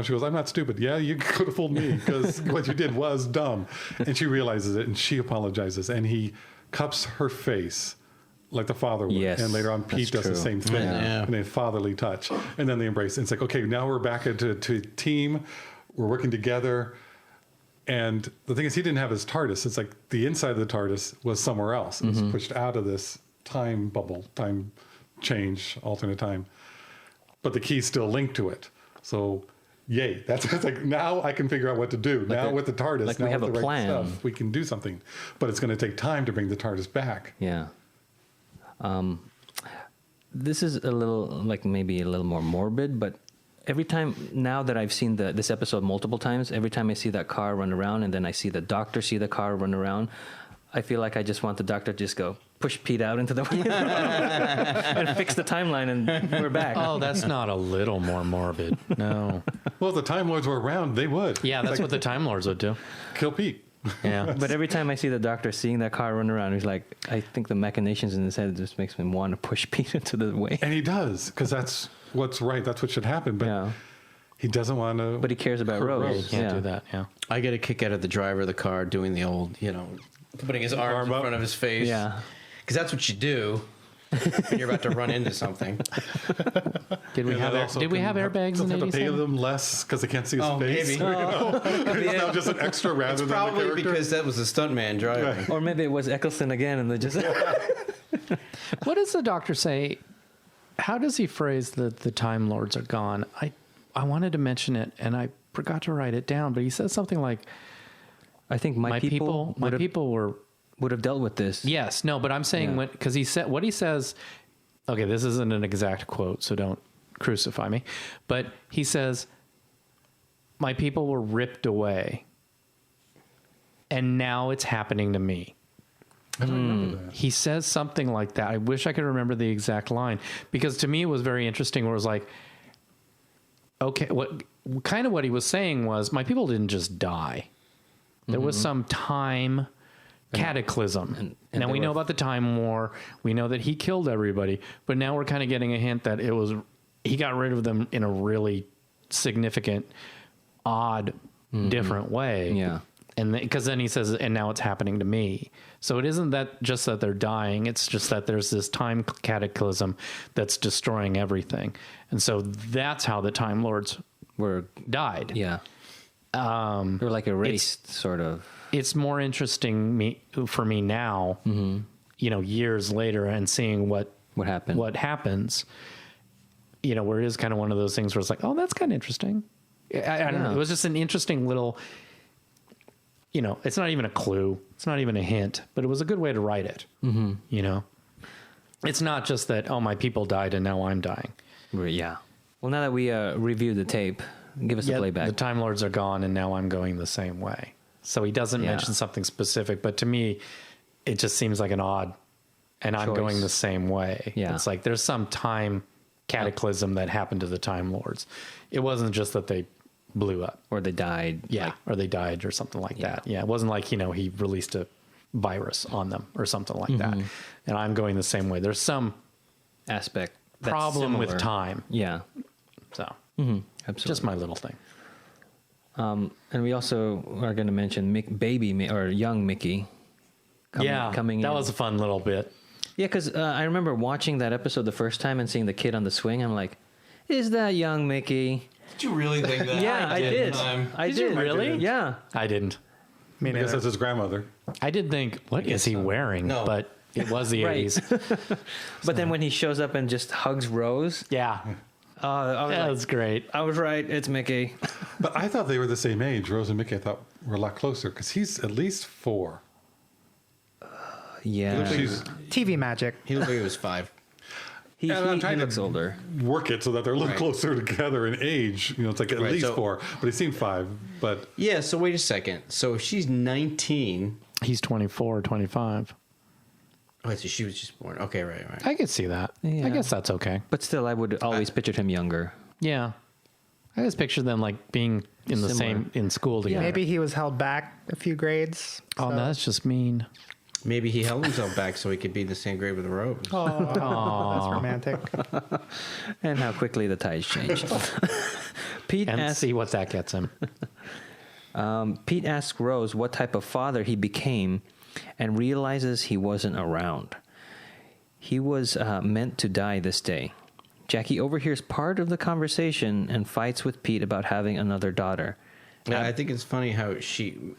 she goes, I'm not stupid. Yeah, you could have fooled me because what you did was dumb. And she realizes it, and she apologizes, and he cups her face like the father would.
Yes,
and later on,
that's
Pete does the
true.
same thing
Yeah.
in a fatherly touch. And then they embrace. And it's like, okay, now we're back into to a team. We're working together. And the thing is, he didn't have his TARDIS. It's like the inside of the TARDIS was somewhere else. It was pushed out of this time bubble, time change, alternate time. But the key's still linked to it. So, yay. That's it's like, now I can figure out what to do. Now with the TARDIS,
like
now
we have
with
a
the
plan.
right stuff, we can do something. But it's going to take time to bring the TARDIS back.
Yeah. This is a little, like maybe a little more morbid, but every time now that I've seen this episode multiple times, every time I see that car run around and then I see the doctor see the car run around, I feel like I just want the doctor to just go push Pete out into the window and fix the timeline and we're back.
Oh, that's not a little more morbid. No.
Well, if the Time Lords were around, they would.
Yeah, that's what the Time Lords would do.
Kill Pete.
Yeah.
But every time I see the doctor seeing that car run around, he's like, I think the machinations in his head just makes me want to push Pete into the way.
And he does, because that's what's right. That's what should happen. But
Yeah.
he doesn't want to.
But he cares about
hurt
Rose.
You can't do that. Yeah.
I get a kick out of the driver of the car doing the old, putting his arms
Arm
in
up.
front of his face.
Yeah.
Because that's what you do when you're about to run into something.
Did we
And
have
that also
did we
can
have airbags in
have to pay
87?
them less because they can't see his
Oh,
face.
maybe.
It's now just an extra rather
It's
than the
probably
character.
because that was a stuntman driving.
Or maybe it was Eccleston again and they just...
What does the doctor say? How does he phrase that the Time Lords are gone? I wanted to mention it and I forgot to write it down, but he says something like,
I think my people
were
would have dealt with this.
Yes, no, but I'm saying
Yeah.
because he said what he says. Okay, this isn't an exact quote, so don't crucify me. But he says, "My people were ripped away, and now it's happening to me."
I don't remember that.
He says something like that. I wish I could remember the exact line because to me it was very interesting. Where it was like, okay, what he was saying was, my people didn't just die. There was some time cataclysm.
and
now
they
we know
were-
about the Time War. We know that he killed everybody, but now we're kind of getting a hint that he got rid of them in a really significant, odd, different way.
Yeah.
And because then he says, and now it's happening to me. So it isn't that just that they're dying. It's just that there's this time cataclysm that's destroying everything. And so that's how the Time Lords
Were,
died.
yeah. They were like erased, sort of.
It's more interesting for me now, years later, and seeing what
happened.
what happens, where it is kind of one of those things where it's like, oh, that's kind of interesting. I don't know. It was just an interesting little, it's not even a clue. It's not even a hint, but it was a good way to write it. It's not just that, oh, my people died and now I'm dying.
Yeah. Well, now that we reviewed the tape, give us a playback.
The Time Lords are gone and now I'm going the same way. So he doesn't mention something specific, but to me, it just seems like an odd, and I'm
Choice.
going the same way.
Yeah.
It's like there's some time cataclysm that happened to the Time Lords. It wasn't just that they blew up.
Or they died.
Yeah. Or they died or something like that. Yeah. It wasn't like, he released a virus on them or something like that. And I'm going the same way. There's some
Aspect. That's
problem with
similar.
time.
Yeah.
So
Absolutely.
just my little thing.
And we also are going to mention young Mickey. Coming
that
in.
was a fun little bit.
Yeah, because I remember watching that episode the first time and seeing the kid on the swing. I'm like, is that young Mickey?
Did you really think that?
Yeah, I did. I
Did you
did.
really?
Yeah.
I didn't.
Me
I guess
neither.
that's his grandmother.
I did think, what is he wearing?
No.
But it was the
Right.
80s.
But then when he shows up and just hugs Rose,
Yeah. That was great.
I was right. It's Mickey.
But I thought they were the same age. Rose and Mickey, I thought, were a lot closer because he's at least 4.
Yeah.
She's
TV magic.
He looked like he was 5.
He
And I'm trying to-
looks older.
work it so that they're a little
Right.
closer together in age. It's like at
Right,
least
so-
4, but he seemed 5. But
Yeah, so wait a second. So if she's 19.
He's 24, 25.
Oh, so she was just born. Okay, right.
I could see that.
Yeah.
I guess that's okay.
But still, I would always pictured him younger.
Yeah. I just picture them like being in the
Similar.
in school together.
Maybe he was held back a few grades.
Oh,
so-
that's just mean.
Maybe he held himself back so he could be in the same grade with Rose.
Oh, that's romantic.
And how quickly the tides changed. Pete
And
asks,
see what that gets him.
Pete asks Rose what type of father he became and realizes he wasn't around. He was meant to die this day. Jackie overhears part of the conversation and fights with Pete about having another daughter.
Yeah, I think it's funny how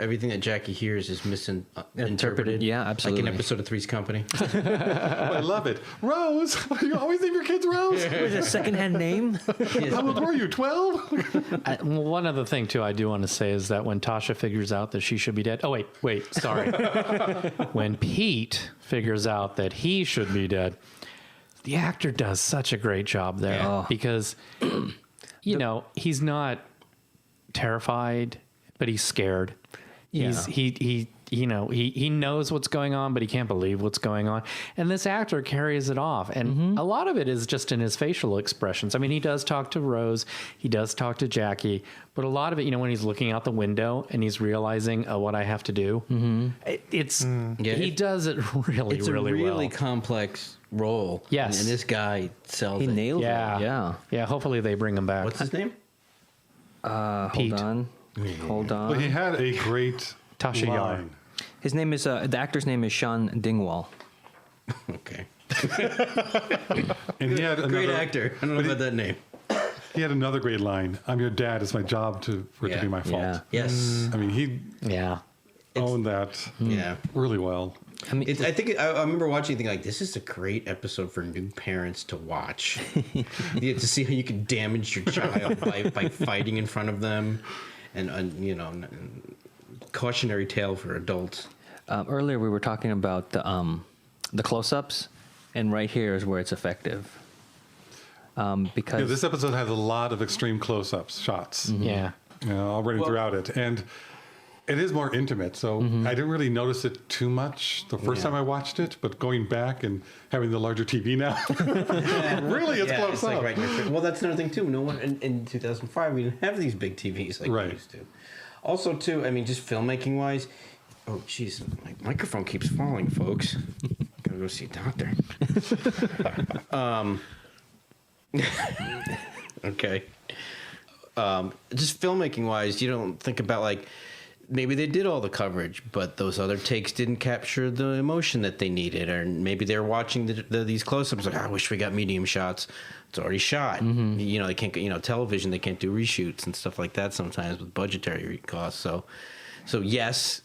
everything that Jackie hears is misinterpreted.
Yeah, absolutely.
Like in episode of Three's Company.
I love it. Rose, you always name your kids Rose.
Is it a secondhand name?
How old were you? 12?
Well, one other thing too I do want to say is that when Tasha figures out that she should be dead. Oh wait, sorry. When Pete figures out that he should be dead, the actor does such a great job there.
Yeah.
Because he's not terrified, but he's scared.
Yeah.
He knows what's going on, but he can't believe what's going on. And this actor carries it off. And a lot of it is just in his facial expressions. I mean, he does talk to Rose, he does talk to Jackie, but a lot of it, when he's looking out the window and he's realizing what I have to do, he does it really,
It's
really
a really
well.
complex role.
Yes.
And this guy sells
He
it.
nailed
Yeah.
it. Yeah.
Yeah, hopefully they bring him back.
What's his name?
Pete.
Hold on.
But he had a great
Tasha Yar.
line.
His name is the actor's name is Sean Dingwall.
Okay.
And he had
Great
another,
actor. I don't know about that name.
He had another great line. I'm your dad. It's my job for it to be my fault.
Yeah.
Yes.
I mean, he
Yeah.
owned that
Yeah.
really well.
I mean,
I remember watching and thinking like, this is a great episode for new parents to watch. To see how you can damage your child by fighting in front of them, and cautionary tale for adults.
earlier we were talking about the close-ups, and right here is where it's effective. Because
Yeah, this episode has a lot of extreme close-ups shots.
Yeah.
All running throughout it, and it is more intimate. So I didn't really notice it too much the first time I watched it, but going back and having the larger TV now, really, it's close
it's
up.
like right in your face. Well, that's another thing too. No one in 2005 we didn't have these big TVs like
Right.
we used to. Also, too, I mean, just filmmaking wise. Oh, jeez, my microphone keeps falling, folks. Gotta go see a doctor. Okay. Just filmmaking wise, you don't think about like maybe they did all the coverage, but those other takes didn't capture the emotion that they needed, or maybe they're watching these close-ups like, I wish we got medium shots. It's already shot. They can't. Television, they can't do reshoots and stuff like that sometimes with budgetary costs. So yes.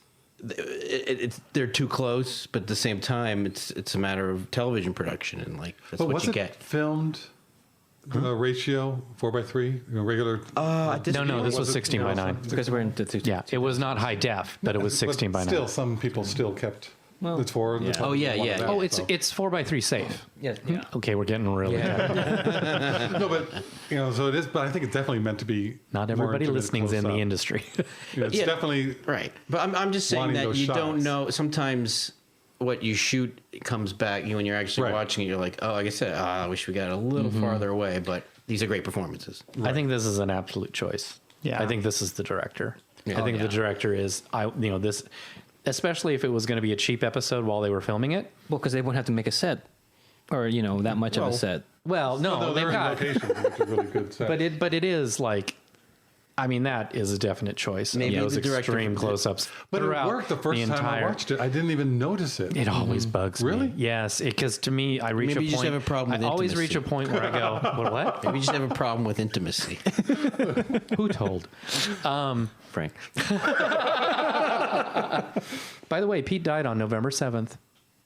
They're too close, but at the same time, it's a matter of television production, and like that's
But
what
was
you
it
get.
filmed ratio 4:3, regular?
No, this was 16 by 9.
because we're in the
Yeah, it was not high def, but it was 16 by 9.
Still, some people still kept it's 4.
yeah.
Oh, yeah,
one
yeah.
of that,
Oh, it's
so.
it's 4:3 safe.
yeah.
Okay, we're getting really
No, but so it is. But I think it's definitely meant to be.
Not
more
everybody
intimate,
listening's in
close
the
up.
industry.
It's
Yeah.
definitely
Right. But I'm just saying
wanting
that
those
you
shots.
don't know. Sometimes what you shoot comes back. When you're actually
Right.
watching it, you're like, oh, like I said, I wish we got a little farther away. But these are great performances.
I think this is an absolute choice.
Yeah.
I think this is the director.
Yeah.
I think
Oh,
the
yeah.
director is this, especially if it was going to be a cheap episode while they were filming it.
Well, because they wouldn't have to make a set, or that much of a set.
Well, no,
although
they've
they're in
got,
locations, which are really good. Sets.
but it is like, I mean, that is a definite choice.
Maybe
Those
the director
extreme
did-
close-ups.
But it
throughout
worked the first time I
entire-
watched it. I didn't even notice it.
It always bugs
Really?
me. Yes, because to me, I reach
Maybe
a
you
point.
just have a problem with
I always
intimacy.
reach a point where I go, well, what?
Maybe you just have a problem with intimacy.
Who told?
Frank.
By the way, Pete died on November 7th.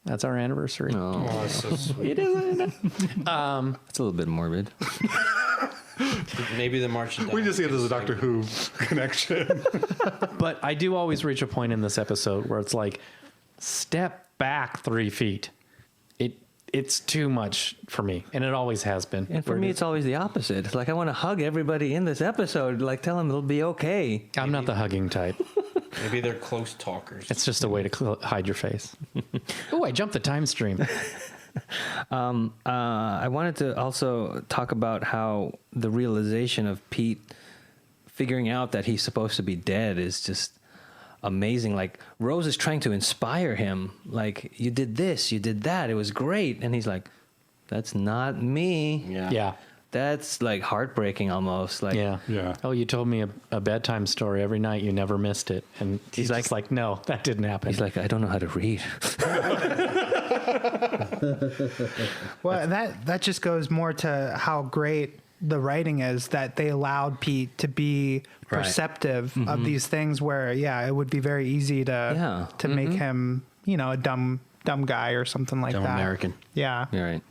That's our anniversary.
Oh,
That's so sweet.
it's a little bit morbid.
Maybe the March.
We just see it as a Doctor Who connection.
But I do always reach a point in this episode where it's like, step back 3 feet. It's too much for me, and it always has been.
And for me, it's always the opposite. It's like I want to hug everybody in this episode, like tell them it'll be okay.
I'm not the hugging type.
Maybe they're close talkers.
It's just a way to hide your face. Oh, I jumped the time stream.
I wanted to also talk about how the realization of Pete figuring out that he's supposed to be dead is just amazing. Like Rose is trying to inspire him. Like, you did this, you did that, it was great. And he's like, that's not me.
Yeah.
Yeah.
That's like heartbreaking almost. Like,
Yeah.
Yeah.
Oh, you told me a bedtime story every night. You never missed it. And he's like, no, that didn't happen.
he's like, I don't know how to read.
Well, that just goes more to how great the writing is that they allowed Pete to be
Right.
perceptive of these things where, it would be very easy to make him, a dumb guy or something like
Dumb
that.
American.
Yeah.
You're right.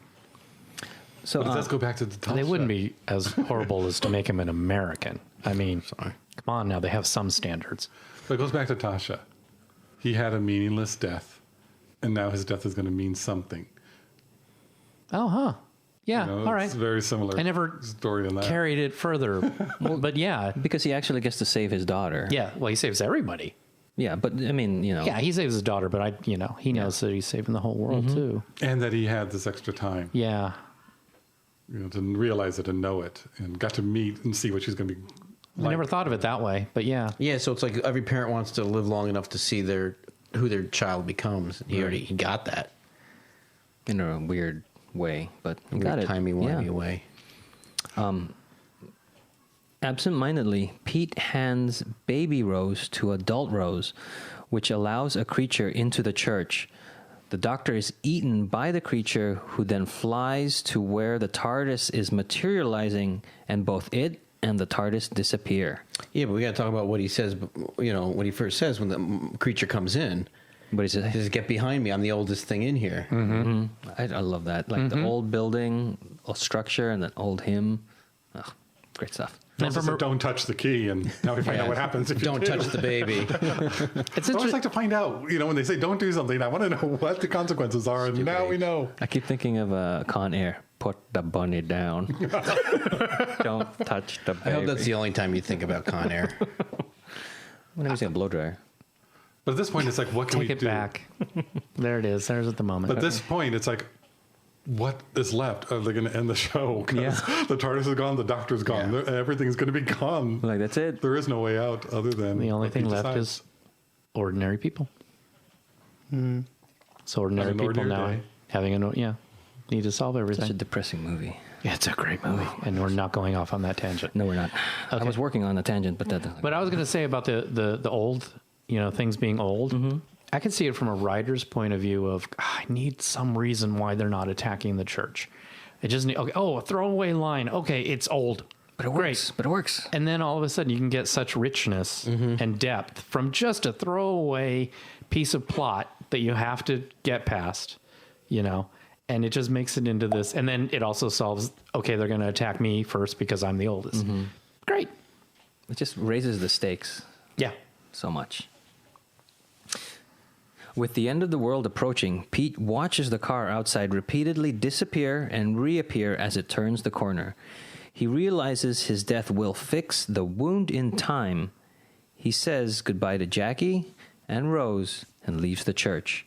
So
But it does go back to the top.
They wouldn't be as horrible as to make him an American. I mean, come on now, they have some standards.
But it goes back to Tasha. He had a meaningless death, and now his death is going to mean something.
Oh, huh. Yeah,
You know,
all right.
It's very similar.
I never
story than that.
carried it further. But yeah.
because he actually gets to save his daughter.
Yeah, well, he saves everybody.
Yeah, but I mean,
Yeah, he saves his daughter, but he knows that he's saving the whole world too.
And that he had this extra time,
Yeah.
to realize it and know it, and got to meet and see what she's going to be.
I never thought of it that way, but yeah.
Yeah, so it's like every parent wants to live long enough to see who their child becomes. He got that.
in a weird way, but he got it.
Timey-wimey way.
Absent-mindedly, Pete hands baby Rose to adult Rose, which allows a creature into the church. The Doctor is eaten by the creature, who then flies to where the TARDIS is materializing, and both it and the TARDIS disappear.
Yeah, but we got to talk about what he says, what he first says when the creature comes in.
But he says,
He says, get behind me. I'm the oldest thing in here.
I love that. Like the old building, old structure, and then old him. Oh, great stuff.
And said, don't touch the key, and now we find out what happens if you
Don't
do.
touch the baby.
It's
I always like to find out, when they say don't do something, I want to know what the consequences are, and now we know.
I keep thinking of Con Air. Put the bunny down. Don't touch the baby.
I hope that's the only time you think about Con Air.
When I was a blow dryer.
But at this point, it's like, what can
Take
we
it
do?
back. There it is. There's at the moment.
But at this point, it's like, what is left? Are they going to end the show? Because the TARDIS is gone, the Doctor's gone, everything's going to be gone.
Like, that's it.
There is no way out other than
The only
what
thing
he
left
decides.
is ordinary people. So ordinary
Having an
people
ordinary
now
day.
having need to solve
Such a
everything.
depressing movie.
Yeah, it's a great movie, and we're not going off on that tangent.
No, we're not. I
Okay.
was working on a tangent, but that.
But I was going to say about the old, things being old. I can see it from a writer's point of view of I need some reason why they're not attacking the church. It just need a throwaway line. Okay, it's old.
But it works. But it works.
And then all of a sudden you can get such richness and depth from just a throwaway piece of plot that you have to get past, and it just makes it into this. And then it also solves, okay, they're going to attack me first because I'm the oldest. Great.
It just raises the stakes
Yeah.
so much. With the end of the world approaching, Pete watches the car outside repeatedly disappear and reappear as it turns the corner. He realizes his death will fix the wound in time. He says goodbye to Jackie and Rose and leaves the church.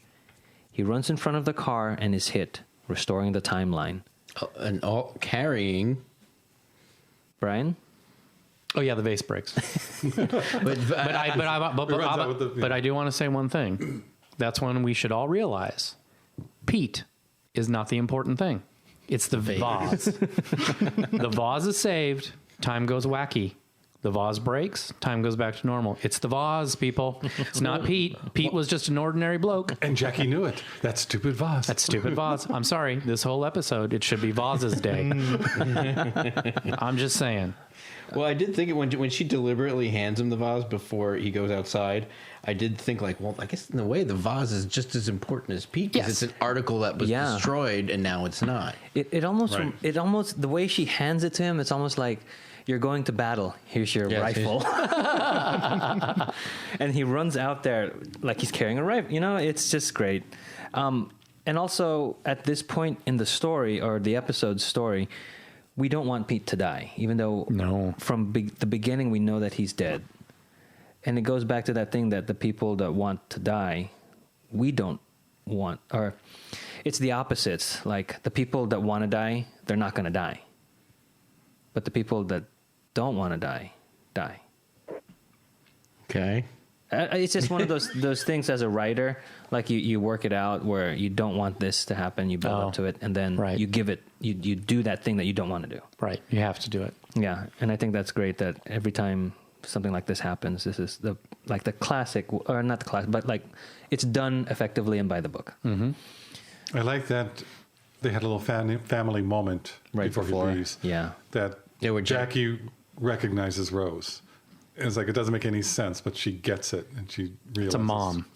He runs in front of the car and is hit, restoring the timeline.
And all carrying.
Brian?
Oh yeah, the vase breaks. But I do want to say one thing. That's when we should all realize Pete is not the important thing. It's the vase. The vase is saved. Time goes wacky. The vase breaks. Time goes back to normal. It's the vase, people. It's not Pete. Pete was just an ordinary bloke.
And Jackie knew it. That stupid vase.
That stupid vase. I'm sorry. This whole episode, it should be Vase's day. I'm just saying.
Well, I did think it when she deliberately hands him the vase before he goes outside. I did think I guess in a way the vase is just as important as Pete because
Yes.
it's an article that was destroyed and now it's not.
It almost,
Right.
the way she hands it to him, it's almost like, you're going to battle. Here's your
Yes,
rifle. And he runs out there like he's carrying a rifle. It's just great. And also, at this point in the story, or the episode's story, we don't want Pete to die, even though from the beginning we know that he's dead. And it goes back to that thing that the people that want to die, we don't want. Or it's the opposites. Like, the people that want to die, they're not going to die. But the people that don't want to die.
Okay.
It's just one of those things as a writer, like you work it out where you don't want this to happen, you build up to it, and then you give it, you do that thing that you don't want to do.
Right. You have to do it.
Yeah, and I think that's great that every time something like this happens, this is the classic, or not the classic, but like it's done effectively and by the book.
Mm-hmm.
I like that they had a little family moment
Right
before
before,
he leaves.
yeah.
That
Yeah, where
Jackie recognizes Rose. It's like it doesn't make any sense, but she gets it, and she realizes
It's a mom.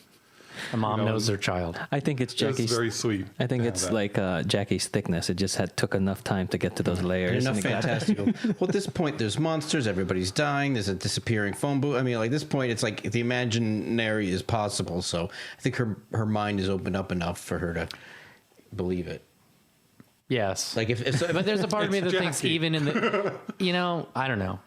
A mom knows their child.
I think it's
It's
Jackie's.
very sweet.
I think
to
it's
have that.
like Jackie's thickness. It just took enough time to get to those layers.
enough
and it got-
fantastical. Well, at this point, there's monsters. Everybody's dying. There's a disappearing phone booth. I mean, like this point, it's like the imaginary is possible. So I think her mind is opened up enough for her to believe it.
Yes.
Like if so,
But there's a part of me that thinks
Jackie.
even in the, I don't know.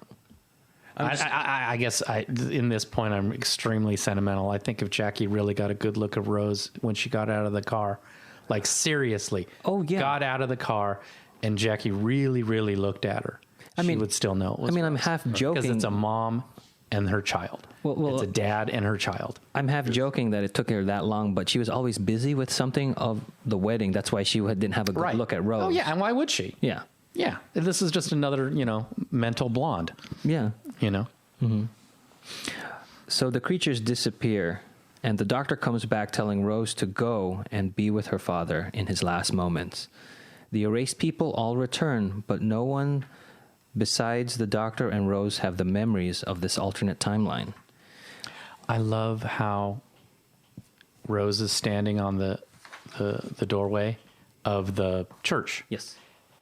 I guess in this point, I'm extremely sentimental. I think if Jackie really got a good look of Rose when she got out of the car, like seriously,
Oh, yeah.
got out of the car, and Jackie really, really looked at her, she would still know it was
I'm
Rose.
half
Because
joking.
it's a mom and her child.
Well,
it's a dad and her child.
I'm half joking that it took her that long, but she was always busy with something of the wedding. That's why she didn't have a good look at Rose.
Oh, yeah. And why would she?
Yeah.
Yeah. This is just another, mental blonde,
Yeah. So the creatures disappear, and the doctor comes back telling Rose to go and be with her father in his last moments. The erased people all return, but no one besides the doctor and Rose have the memories of this alternate timeline.
I love how Rose is standing on the doorway of the church.
Yes.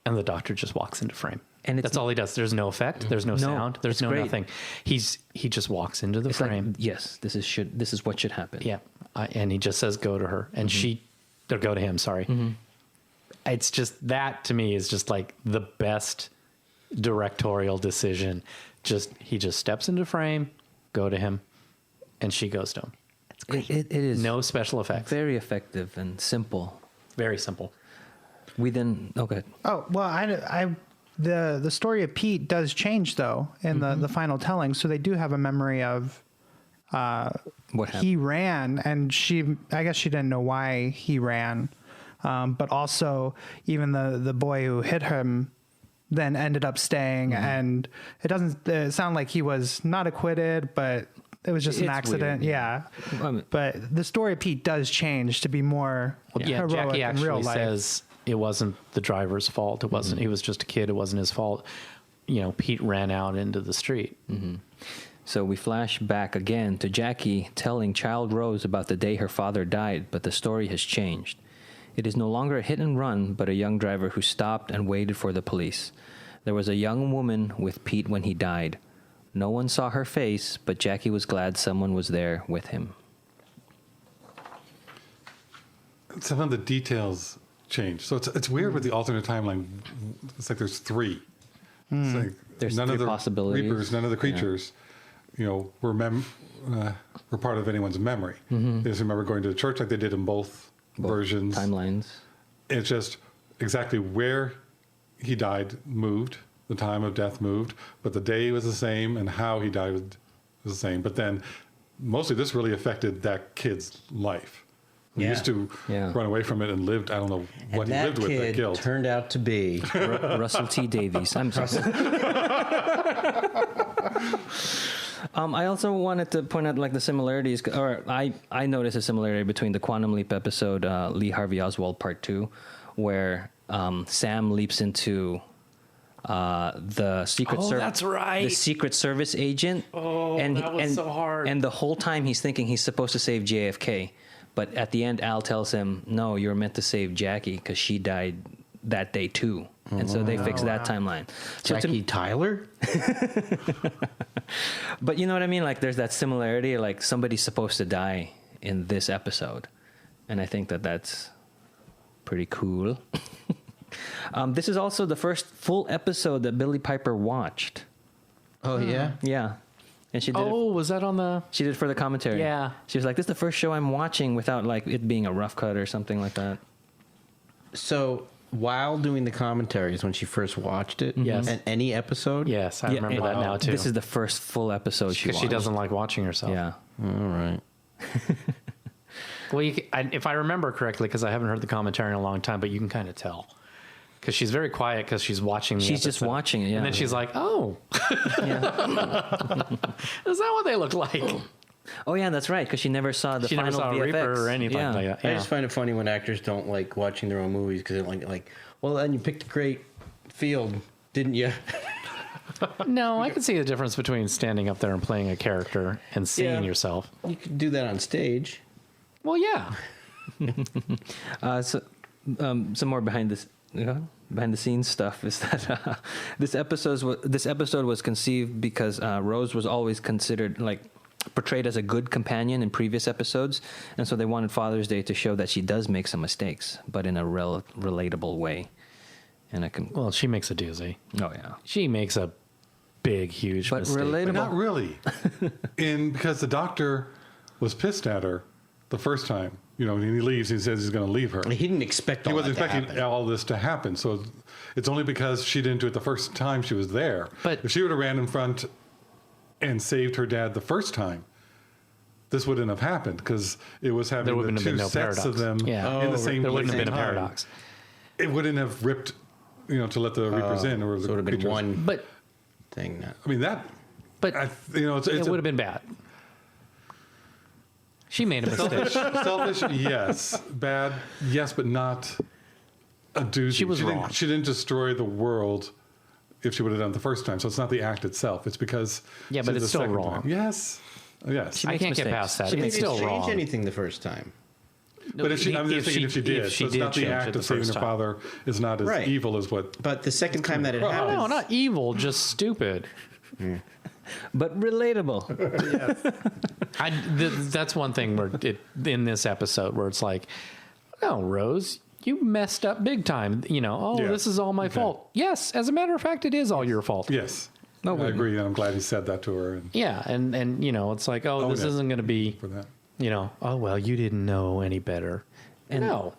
And the doctor just walks into frame.
And it's
that's all he does. There's no effect. There's no sound. There's
it's
no
great.
nothing. He just walks into the
It's like,
frame.
yes, this is what should happen.
Yeah. And he just says, go to her. And or go to him, sorry. It's just, that to me is just like the best directorial decision. He just steps into frame, go to him, and she goes to him.
It is
No special effects.
very effective and simple.
Very simple.
We then okay.
Oh well, the story of Pete does change though in the final telling, so they do have a memory of
What happened?
he ran, and I guess she didn't know why he ran, but also even the boy who hit him then ended up staying, and it doesn't sound like he was not acquitted, but it was just an
It's
accident.
weird,
Yeah.
I mean-
But the story of Pete does change to be more heroic
Jackie
in real
actually
life.
says it wasn't the driver's fault. It wasn't. He was just a kid. It wasn't his fault. Pete ran out into the street.
So we flash back again to Jackie telling child Rose about the day her father died, but the story has changed. It is no longer a hit and run, but a young driver who stopped and waited for the police. There was a young woman with Pete when he died. No one saw her face, but Jackie was glad someone was there with him.
Some of the details change. So it's weird with the alternate timeline. It's like there's three. It's like
There's
none
three
of the
possibilities.
Reapers, none of the creatures, were part of anyone's memory. They just remember going to the church like they did in both versions.
Timelines.
It's just exactly where he died moved, the time of death moved, but the day was the same and how he died was the same. But then mostly this really affected that kid's life. He
Yeah.
used to
Yeah.
run away from it and lived, I don't know what
and
he
that
lived with that
kid
killed.
turned out to be
Russell T. Davies. I'm sorry. I also wanted to point out the similarities, or I noticed a similarity between the Quantum Leap episode, Lee Harvey Oswald Part 2, where Sam leaps into the Secret Service.
That's right.
The Secret Service agent.
Oh, that was so hard.
And the whole time he's thinking he's supposed to save JFK. But at the end, Al tells him, no, you're meant to save Jackie because she died that day too. And so they fixed that timeline. So to
Jackie Tyler.
But you know what I mean? There's that similarity, somebody's supposed to die in this episode. And I think that's pretty cool. This is also the first full episode that Billie Piper watched.
Oh yeah.
Yeah. And she did
Was that on the...
she did it for the commentary.
Yeah.
She was like, this is the first show I'm watching without it being a rough cut or something like that.
So while doing the commentaries when she first watched it,
Yes.
and any episode,
Yes, I remember
and
that now, too.
This is the first full episode she
because
watched.
she doesn't like watching herself.
Yeah.
all right.
Well, if I remember correctly, because I haven't heard the commentary in a long time, but you can kind of tell. Because she's very quiet because she's watching the
She's just
episode.
watching it, yeah.
And then she's like, oh,
Yeah.
is that what they look like?
Oh, yeah, that's right, because she never saw the
She
final
never saw a
VFX.
Reaper or anything
Yeah.
like that.
I
Yeah.
just find it funny when actors don't like watching their own movies because they're like, well, then you picked a great field, didn't you?
No, I can see the difference between standing up there and playing a character and seeing
Yeah.
yourself.
You could do that on stage.
Well, yeah.
Some more behind the scenes stuff is that this episode was conceived because Rose was always considered portrayed as a good companion in previous episodes, and so they wanted Father's Day to show that she does make some mistakes, but in a relatable way. And
Well, she makes a doozy.
oh yeah,
She makes a big, huge
but
mistake.
relatable.
Not really. Because the doctor was pissed at her the first time. When he leaves, he says he's going to leave her.
He didn't expect
He
all
wasn't
that to
expecting
happen.
all this to happen. So it's only because she didn't do it the first time she was there.
But-
if she would have ran in front and saved her dad the first time, this wouldn't have happened because it was
There
having
wouldn't
the
have been
two
no
sets
paradox.
of them
Yeah.
in the same
There
place
wouldn't have been a
and time.
paradox.
It wouldn't have ripped, to let the Reapers in or the
So it would have been
creatures.
one
But
thing. Not,
I mean that.
but
It's
it would have been bad. She made a mistake.
selfish, yes. Bad, yes, but not a doozy.
She was wrong.
She didn't destroy the world if she would have done it the first time. So it's not the act itself. It's because
Yeah,
she
but
did
it's
the
still
second
wrong.
time. Yes, yes.
I
makes
can't get
mistakes.
past that.
She
She
It's
didn't
still
change
wrong.
anything the first time.
But if she, I'm just thinking if she did, so it's not the
change
act
it
of saving her
first time.
father is not as
Right.
evil as what.
But the second time that it
Oh,
happened,
No, not evil, just stupid.
but relatable.
That's one thing where in this episode where it's like, no, Rose, you messed up big time.
Yeah.
This is all my
Okay.
fault. Yes, as a matter of fact, it is all your fault.
Yes,
No,
I agree, and I'm glad he said that to her. And
Yeah, and it's like,
Own
this
it.
isn't going to be,
for that,
oh well, you didn't know any better.
And-
No,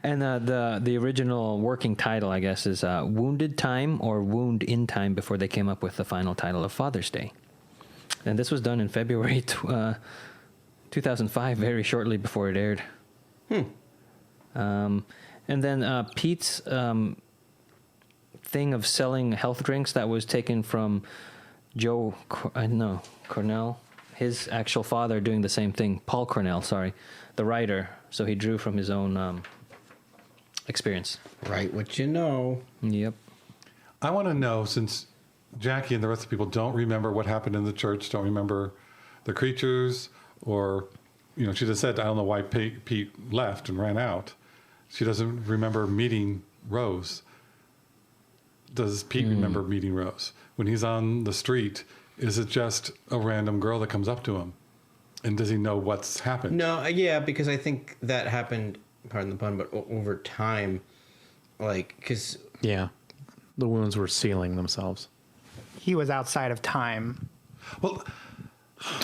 And the original working title, I guess, is Wounded Time or Wound in Time before they came up with the final title of Father's Day. And this was done in February 2005, very shortly before it aired. And then Pete's thing of selling health drinks that was taken from Joe Cornell, his actual father doing the same thing. Paul Cornell, sorry, the writer. So he drew from his own experience.
write what you know.
Yep.
I want to know, since Jackie and the rest of the people don't remember what happened in the church, don't remember the creatures, or, she just said, I don't know why Pete left and ran out. She doesn't remember meeting Rose. Does Pete remember meeting Rose? When he's on the street, is it just a random girl that comes up to him? And does he know what's happened?
No, yeah, because I think that happened, pardon the pun, but over time, because
yeah, the wounds were sealing themselves.
He was outside of time.
Well,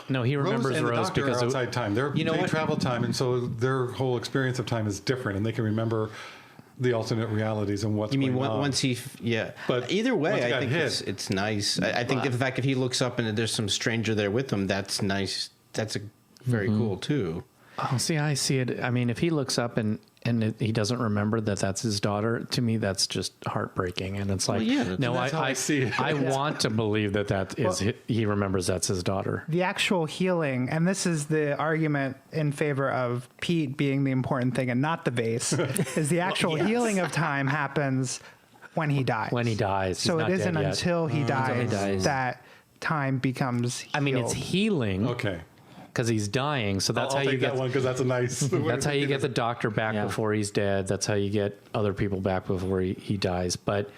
No, he
Rose
remembers
and the
Rose
doctor
because
are outside time. They
what?
travel time, and so their whole experience of time is different, and they can remember the alternate realities and what's
you mean
going on.
once he, yeah.
But
Either
once
way,
he
I
got
think
hit-
it's nice. I think the fact if he looks up and there's some stranger there with him, that's nice. That's very cool too.
Oh, see, I see it. I mean, if he looks up and he doesn't remember that that's his daughter, to me, that's just heartbreaking. And it's like,
Well, yeah,
no,
that's how I see it.
I want to believe that is, he remembers that's his daughter.
The actual healing, and this is the argument in favor of Pete being the important thing and not the vase, is the actual healing of time happens when he dies.
When he dies.
So
He's
it
not
isn't
dead yet.
until he dies,
dies.
that time becomes healed.
I mean, it's healing
Okay.
because he's dying. So that's
I'll
how you
take
get
that one because that's a nice.
That's how you get the doctor back
Yeah.
before he's dead. That's how you get other people back before he dies. But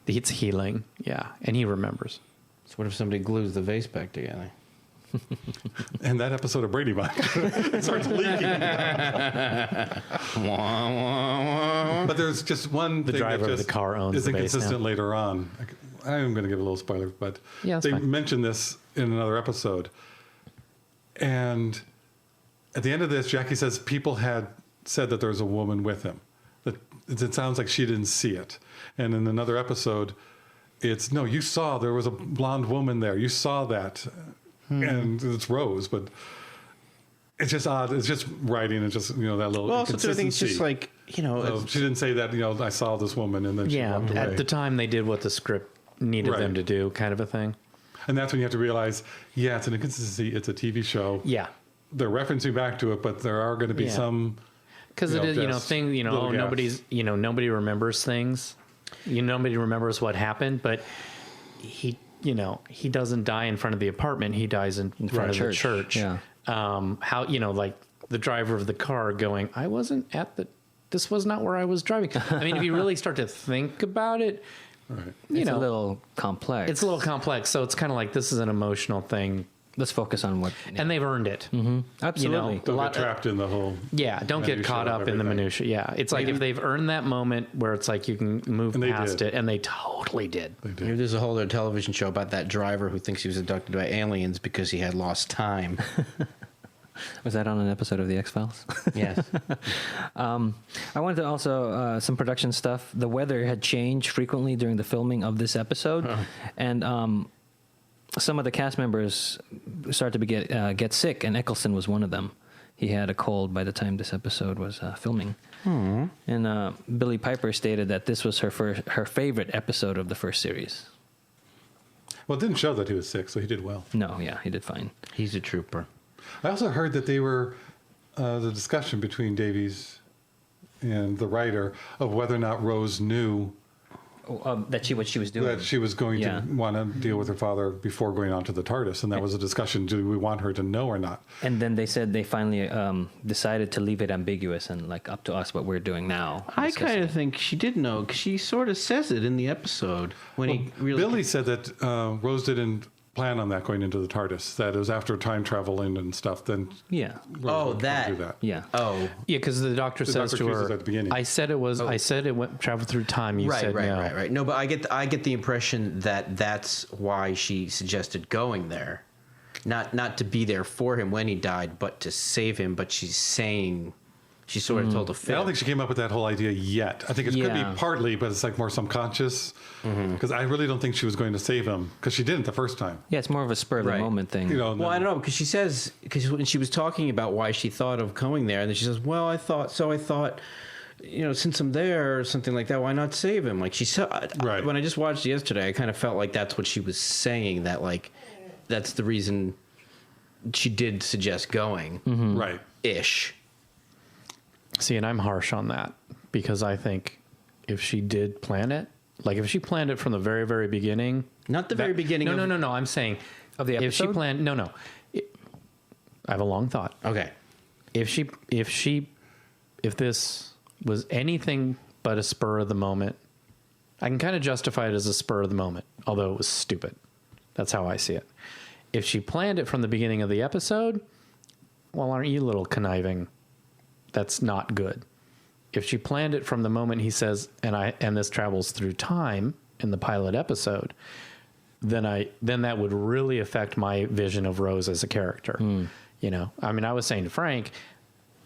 it's healing. Yeah. And he remembers.
So what if somebody glues the vase back together?
And that episode of Brady Bunch it starts leaking. But there's just one thing
driver
that
of
just
the car owns
is
the base
inconsistent
now.
later on. I am going to give a little spoiler, but
Yeah, that's
they
fine.
mention this in another episode. And at the end of this, Jackie says people had said that there was a woman with him. That it sounds like she didn't see it. And in another episode, it's no, you saw there was a blonde woman there. You saw that, and it's Rose, but. It's just odd. It's just writing. It's just that little
Well, also too, I think
inconsistency.
it's just like
She didn't say that. I saw this woman, and then she
Yeah.
walked away.
At the time, they did what the script needed them
Right.
to do, kind of a thing.
And that's when you have to realize, yeah, it's an inconsistency. It's a TV show.
Yeah.
They're referencing back to it, but there are going to be
Yeah.
some.
Because it is,
just little gaps.
nobody remembers things. Nobody remembers what happened, but he doesn't die in front of the apartment. He dies in front of the church.
Yeah.
How, like the driver of the car going, this was not where I was driving. I mean, if you really start to think about it,
It's a little complex.
it's a little complex. So it's kind of like, this is an emotional thing,
Let's focus on what.
and they've earned it.
Absolutely.
Don't get trapped in the whole.
Yeah, don't get
minutia
caught
of
up in the
everything.
minutia. Yeah, it's like if they've earned that moment where it's like you can move
And they
past
did.
it, and they totally did.
Maybe there's a whole other television show about that driver who thinks he was abducted by aliens because he had lost time.
Was that on an episode of The X-Files?
Yes.
I wanted to also, some production stuff. The weather had changed frequently during the filming of this episode. And some of the cast members started to get sick, and Eccleston was one of them. He had a cold by the time this episode was filming. And Billie Piper stated that this was her favorite episode of the first series.
Well, it didn't show that he was sick, so he did well.
No, yeah, he did fine.
He's a trooper.
I also heard that they were the discussion between Davies and the writer of whether or not Rose knew
What she was doing.
that she was going
Yeah.
to want to deal with her father before going on to the TARDIS, and that was a discussion: do we want her to know or not?
And then they said they finally decided to leave it ambiguous and like up to us what we're doing now.
I kind of think she did know, because she sort of says it in the episode when he really.
Billy said that Rose didn't plan on that going into the TARDIS. That it was after time traveling and stuff. Then
Yeah.
Rose
Oh,
would
that.
do that.
Yeah.
Oh,
Yeah, because the doctor says
doctor
to
accuses
her,
at the beginning.
I said it went traveled through time. You said no.
right. No, but I get the impression that that's why she suggested going there, not to be there for him when he died, but to save him. But she's saying, she sort of told a
I
fib.
don't think she came up with that whole idea yet. I think it could be
Yeah.
partly, but it's like more subconscious. Because I really don't think she was going to save him, because she didn't the first time.
Yeah, it's more of a spur of the
Right.
moment thing.
You know,
Well, I don't know, because she says, because when she was talking about why she thought of going there, and then she says, well, I thought, since I'm there or something like that, why not save him? Like she said,
Right.
when I just watched it yesterday, I kind of felt like that's what she was saying, that like, that's the reason she did suggest going,
right.
ish.
See, and I'm harsh on that because I think if she did plan it, like if she planned it from the very, very beginning,
Not the very beginning
No,
of-
no. I'm saying
Of the
if she
episode?
planned, no. I have a long thought.
Okay.
If this was anything but a spur of the moment, I can kind of justify it as a spur of the moment, although it was stupid. That's how I see it. If she planned it from the beginning of the episode, well, aren't you a little conniving? That's not good. If she planned it from the moment he says, and this travels through time in the pilot episode, then that would really affect my vision of Rose as a character. You know, I mean, I was saying to Frank,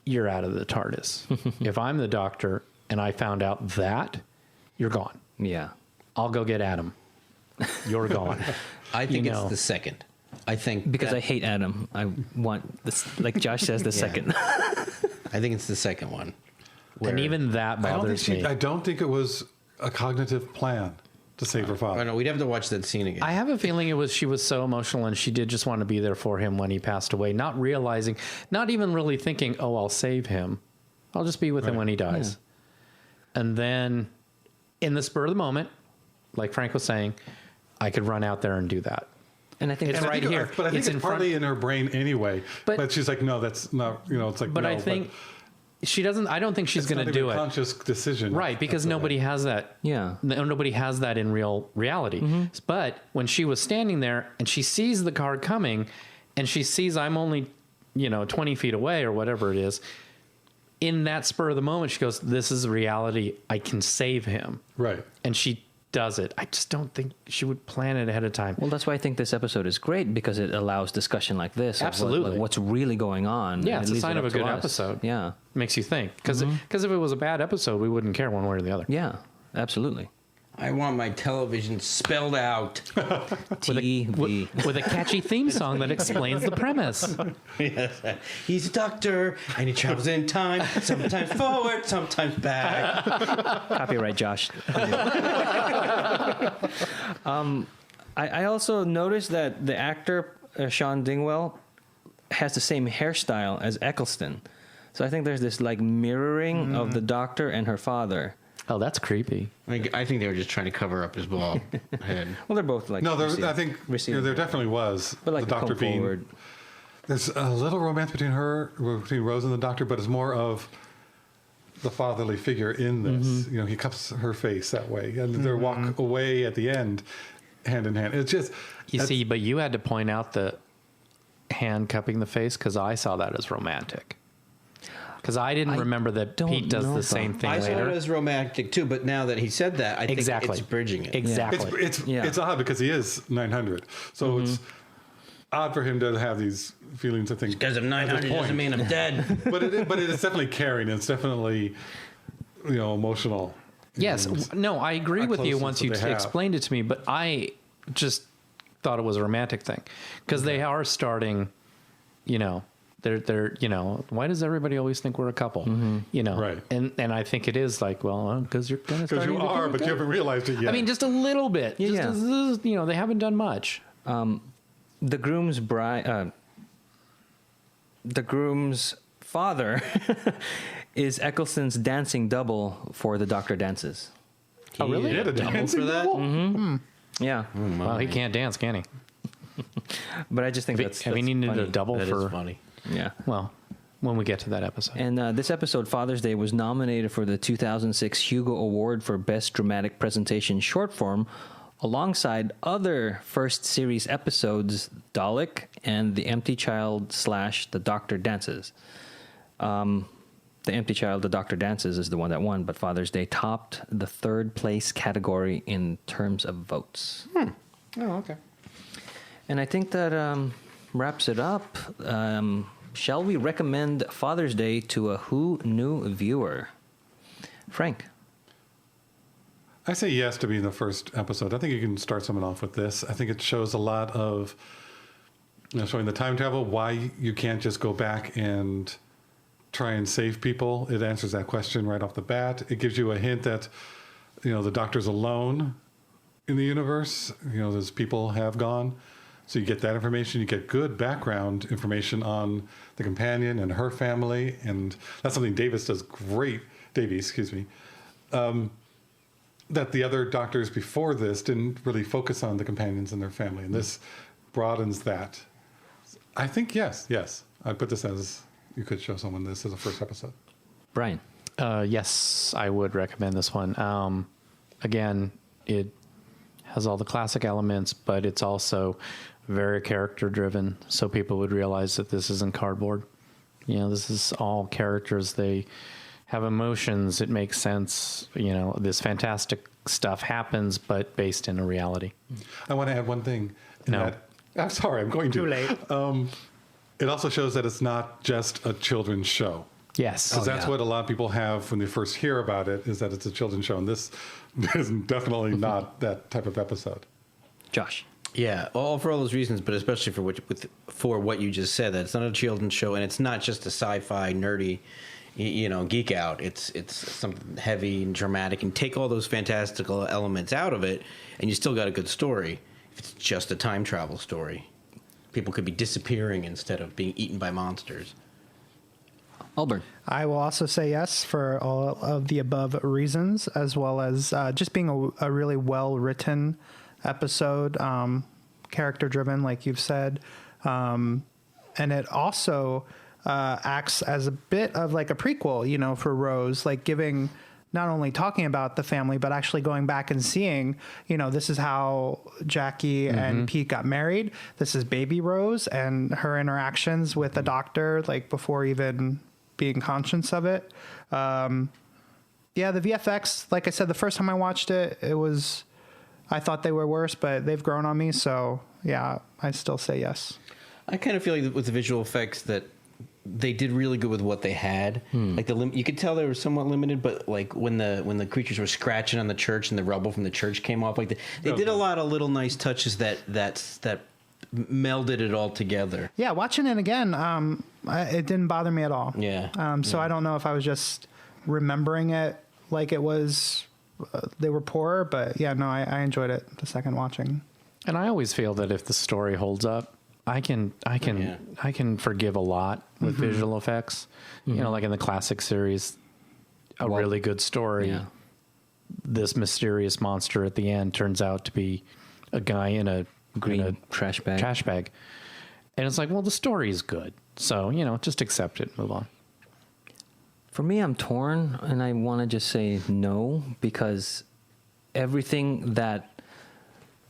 you're out of the TARDIS. If I'm the Doctor and I found out that, you're gone.
Yeah.
I'll go get Adam. You're gone.
I think
You
it's
know.
the second. I think
Because
that-
I hate Adam. I want this, like Josh says, the second.
I think it's the second one.
And even that bothers me.
I don't think it was a cognitive plan to save her
I
father.
know we'd have to watch that scene again.
I have a feeling she was so emotional and she did just want to be there for him when he passed away, not realizing, not even really thinking, oh, I'll save him. I'll just be with him
Right.
when he dies. And then in the spur of the moment, like Frank was saying, I could run out there and do that.
And I think
It's
that's
right here.
But I think
It's
it's
in
partly
front-
in her brain anyway.
But-
But she's like, no, that's not, it's like,
But
no,
I think she doesn't, I don't think she's
it's
going
not
to
even
do
a
it.
conscious decision.
Right, because
That's
nobody has that.
Yeah.
Nobody has that in reality. But when she was standing there and she sees the car coming and she sees I'm only, 20 feet away or whatever it is, in that spur of the moment, she goes, this is reality. I can save him.
Right.
And she does it. I just don't think she would plan it ahead of time.
Well, that's why I think this episode is great, because it allows discussion like this. of
Absolutely.
what's really going on.
Yeah,
and
it's
it
a
leaves
sign
it
of
up
a
to
good
us.
episode.
Yeah.
Makes you think. Because if it was a bad episode, we wouldn't care one way or the other.
Yeah, absolutely.
I want my television spelled out.
TV.
With a catchy theme song that explains the premise.
Yes. He's a doctor, and he travels in time, sometimes forward, sometimes back.
Copyright, Josh. I also noticed that the actor, Sean Dingwell, has the same hairstyle as Eccleston. So I think there's this like mirroring of the Doctor and her father.
Oh, that's creepy.
I think they were just trying to cover up his bald head.
Well, they're both like
No,
receiving-
I think
receiving-
there definitely was
but like
the doctor
come
being.
forward.
There's a little romance between Rose and the doctor, but it's more of the fatherly figure in this. You know, he cups her face that way, and they walk away at the end, hand in hand. It's just
You see, but you had to point out the hand cupping the face because I saw that as romantic. Because I didn't remember that
don't
Pete does
know
the
though.
same thing
I saw it
later.
as romantic too, but now that he said that, I think
Exactly.
it's bridging it.
Exactly.
it's odd because he is 900, so it's odd for him to have these feelings. I think
Because I'm
at this
900 doesn't
point.
mean I'm dead.
but it is definitely caring. It's definitely emotional.
Yes. No, I agree
How
with you
close
once
is
you
it they have?
explained it to me, but I just thought it was a romantic thing because they are starting, they're why does everybody always think we're a couple?
Right.
And I think it is like, well, because you're going to
Because
start.
you are, but you haven't realized it yet.
I mean, just a little bit.
Yeah.
Just, they haven't done much.
The groom's bride, the groom's father is Eccleston's dancing double for the Doctor Dances.
Oh, really?
he had a dancing
for that?
double?
Yeah,
Well, he can't dance, can he?
but I just think that's
Have we needed
funny.
a double
That
for?
is funny.
Yeah.
Well, when we get to that episode.
And this episode, Father's Day, was nominated for the 2006 Hugo Award for Best Dramatic Presentation Short Form, alongside other first series episodes, Dalek and The Empty Child / The Doctor Dances. The Empty Child, The Doctor Dances is the one that won, but Father's Day topped the third place category in terms of votes.
Oh, okay.
And I think that wraps it up. Shall we recommend Father's Day to a Who Knew viewer? Frank.
I say yes to being the first episode. I think you can start someone off with this. I think it shows a lot of showing the time travel, why you can't just go back and try and save people. It answers that question right off the bat. It gives you a hint that the Doctor's alone in the universe. Those people have gone. So you get that information. You get good background information on the companion and her family, and that's something Davies does great. That the other doctors before this didn't really focus on the companions and their family, and this broadens that. I think yes. I put this as you could show someone this as a first episode.
Brian.
Yes, I would recommend this one. Again, it has all the classic elements, but it's also very character driven, so people would realize that this isn't cardboard. This is all characters. They have emotions. It makes sense. This fantastic stuff happens, but based in a reality.
I want to add one thing.
No.
I'm sorry, I'm going to.
Too late.
It also shows that it's not just a children's show.
Yes.
Because that's what a lot of people have when they first hear about it, is that it's a children's show. And this is definitely not that type of episode.
Josh.
Yeah, all for all those reasons, but especially for what you just said, that it's not a children's show and it's not just a sci-fi nerdy, geek out. It's something heavy and dramatic, and take all those fantastical elements out of it, and you still got a good story. If it's just a time travel story, people could be disappearing instead of being eaten by monsters.
Auburn.
I will also say yes for all of the above reasons, as well as just being a really well-written episode, character-driven, like you've said. And it also acts as a bit of like a prequel, for Rose, like giving... not only talking about the family, but actually going back and seeing, this is how Jackie and Pete got married. This is baby Rose and her interactions with the doctor, like before even being conscious of it. The VFX, like I said, the first time I watched it, I thought they were worse, but they've grown on me. So yeah, I still say yes.
I kind of feel like with the visual effects that they did really good with what they had. Like you could tell they were somewhat limited, but like when the creatures were scratching on the church and the rubble from the church came off, like they did a lot of little nice touches that melded it all together.
Yeah, watching it again, it didn't bother me at all.
Yeah.
So I don't know if I was just remembering it like it was, they were poorer, but yeah, no, I enjoyed it the second watching.
And I always feel that if the story holds up, I can forgive a lot with visual effects. Like in the classic series, a really good story this mysterious monster at the end turns out to be a guy in a
Green trash bag.
And it's like, well, the story is good. So, just accept it, move on.
For me, I'm torn, and I want to just say no, because everything that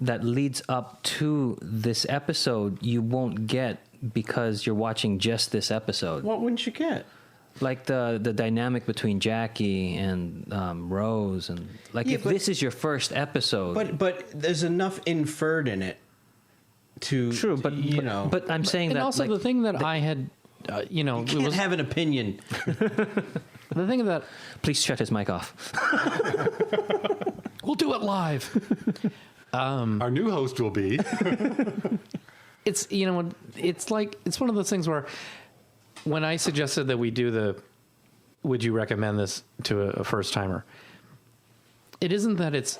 leads up to this episode, you won't get because you're watching just this episode.
What wouldn't you get?
Like the dynamic between Jackie and Rose, and if this is your first episode.
But there's enough inferred in it to
True, but I'm saying
And
that
also the thing that I had,
you can't have an opinion.
the thing that
please shut his mic off.
we'll do it live.
Our new host will be.
It's it's one of those things where when I suggested that we do would you recommend this to a first timer? It isn't that it's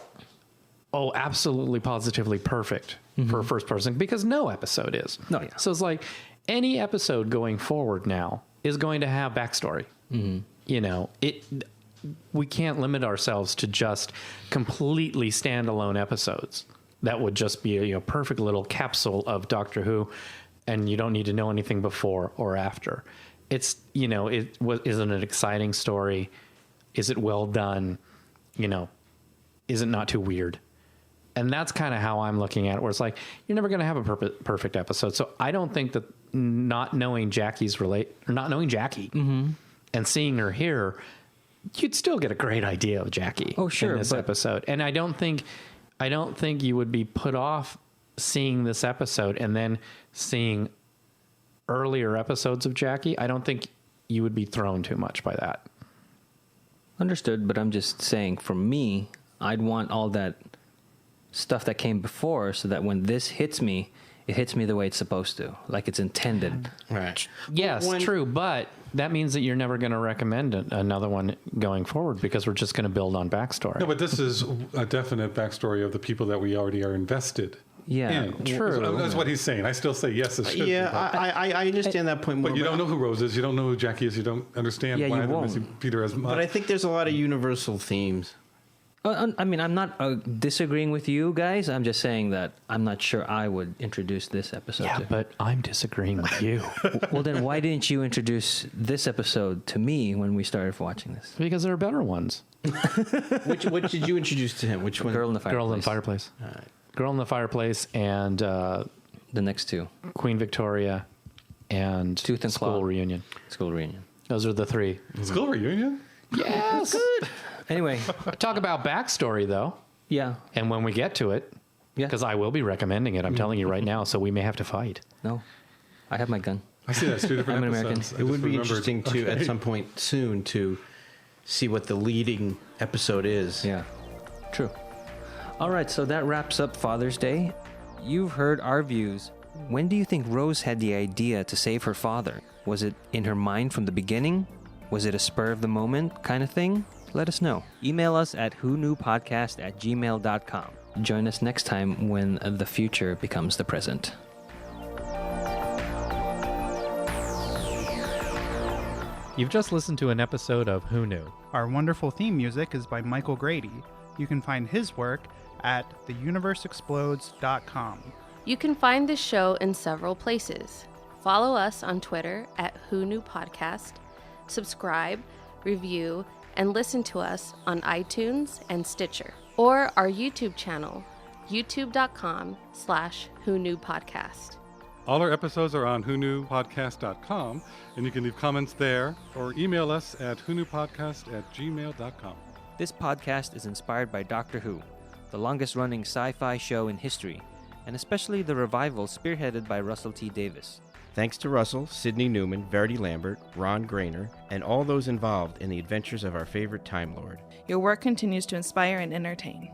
absolutely positively perfect for a first person, because no episode is.
No, yeah.
So it's like any episode going forward now is going to have backstory. We can't limit ourselves to just completely standalone episodes. That would just be a perfect little capsule of Doctor Who, and you don't need to know anything before or after. It's, is it an exciting story? Is it well done? Is it not too weird? And that's kind of how I'm looking at it, where it's like, you're never going to have a perfect episode. So I don't think that not knowing Jackie and seeing her here, you'd still get a great idea of Jackie in this episode. And I don't think you would be put off seeing this episode and then seeing earlier episodes of Jackie. I don't think you would be thrown too much by that.
Understood, but I'm just saying, for me, I'd want all that stuff that came before, so that when this hits me, it hits me the way it's supposed to, like it's intended.
Right.
Yes, true, but that means that you're never going to recommend another one going forward, because we're just going to build on backstory.
No, but this is a definite backstory of the people that we already are invested.
Yeah,
true.
That's what he's saying. I still say yes, it should be.
Yeah, I understand that point more.
But you don't know who Rose is. You don't know who Jackie is. You don't understand why they're missing Peter as much.
But I think there's a lot of universal themes.
I mean, I'm not disagreeing with you guys. I'm just saying that I'm not sure I would introduce this episode.
Yeah, but I'm disagreeing with you.
Well, then why didn't you introduce this episode to me when we started watching this?
Because there are better ones.
Which did you introduce to him? Which one?
Girl in the Fireplace.
Girl in the Fireplace.
All right.
Girl in the Fireplace and
The next two.
Queen Victoria and
Tooth and
School
Claw.
Reunion.
School Reunion.
Those are the three.
School reunion?
Yes. Good.
Anyway,
Talk about backstory, though.
yeah.
And when we get to it,
Yeah.
because I will be recommending it, I'm telling you right now, so we may have to fight.
No. I have my gun.
I see that's two different
I'm an
episodes.
American.
I
It
just
would be
remembered.
interesting to, at some point soon, to see what the leading episode is.
Yeah. True. All right, so that wraps up Father's Day. You've heard our views. When do you think Rose had the idea to save her father? Was it in her mind from the beginning? Was it a spur of the moment kind of thing? Let us know. Email us at whoknewpodcast@gmail.com. Join us next time when the future becomes the present.
You've just listened to an episode of Who Knew?
Our wonderful theme music is by Michael Grady. You can find his work at theuniverseexplodes.com.
You can find this show in several places. Follow us on Twitter at Who Knew Podcast. Subscribe, review, and listen to us on iTunes and Stitcher. Or our YouTube channel, youtube.com/Who Knew Podcast.
All our episodes are on whoknewpodcast.com, and you can leave comments there or email us at whoknewpodcast@gmail.com.
This podcast is inspired by Doctor Who, the longest-running sci-fi show in history, and especially the revival spearheaded by Russell T. Davies.
Thanks to Russell, Sidney Newman, Verity Lambert, Ron Grainer, and all those involved in the adventures of our favorite Time Lord.
Your work continues to inspire and entertain.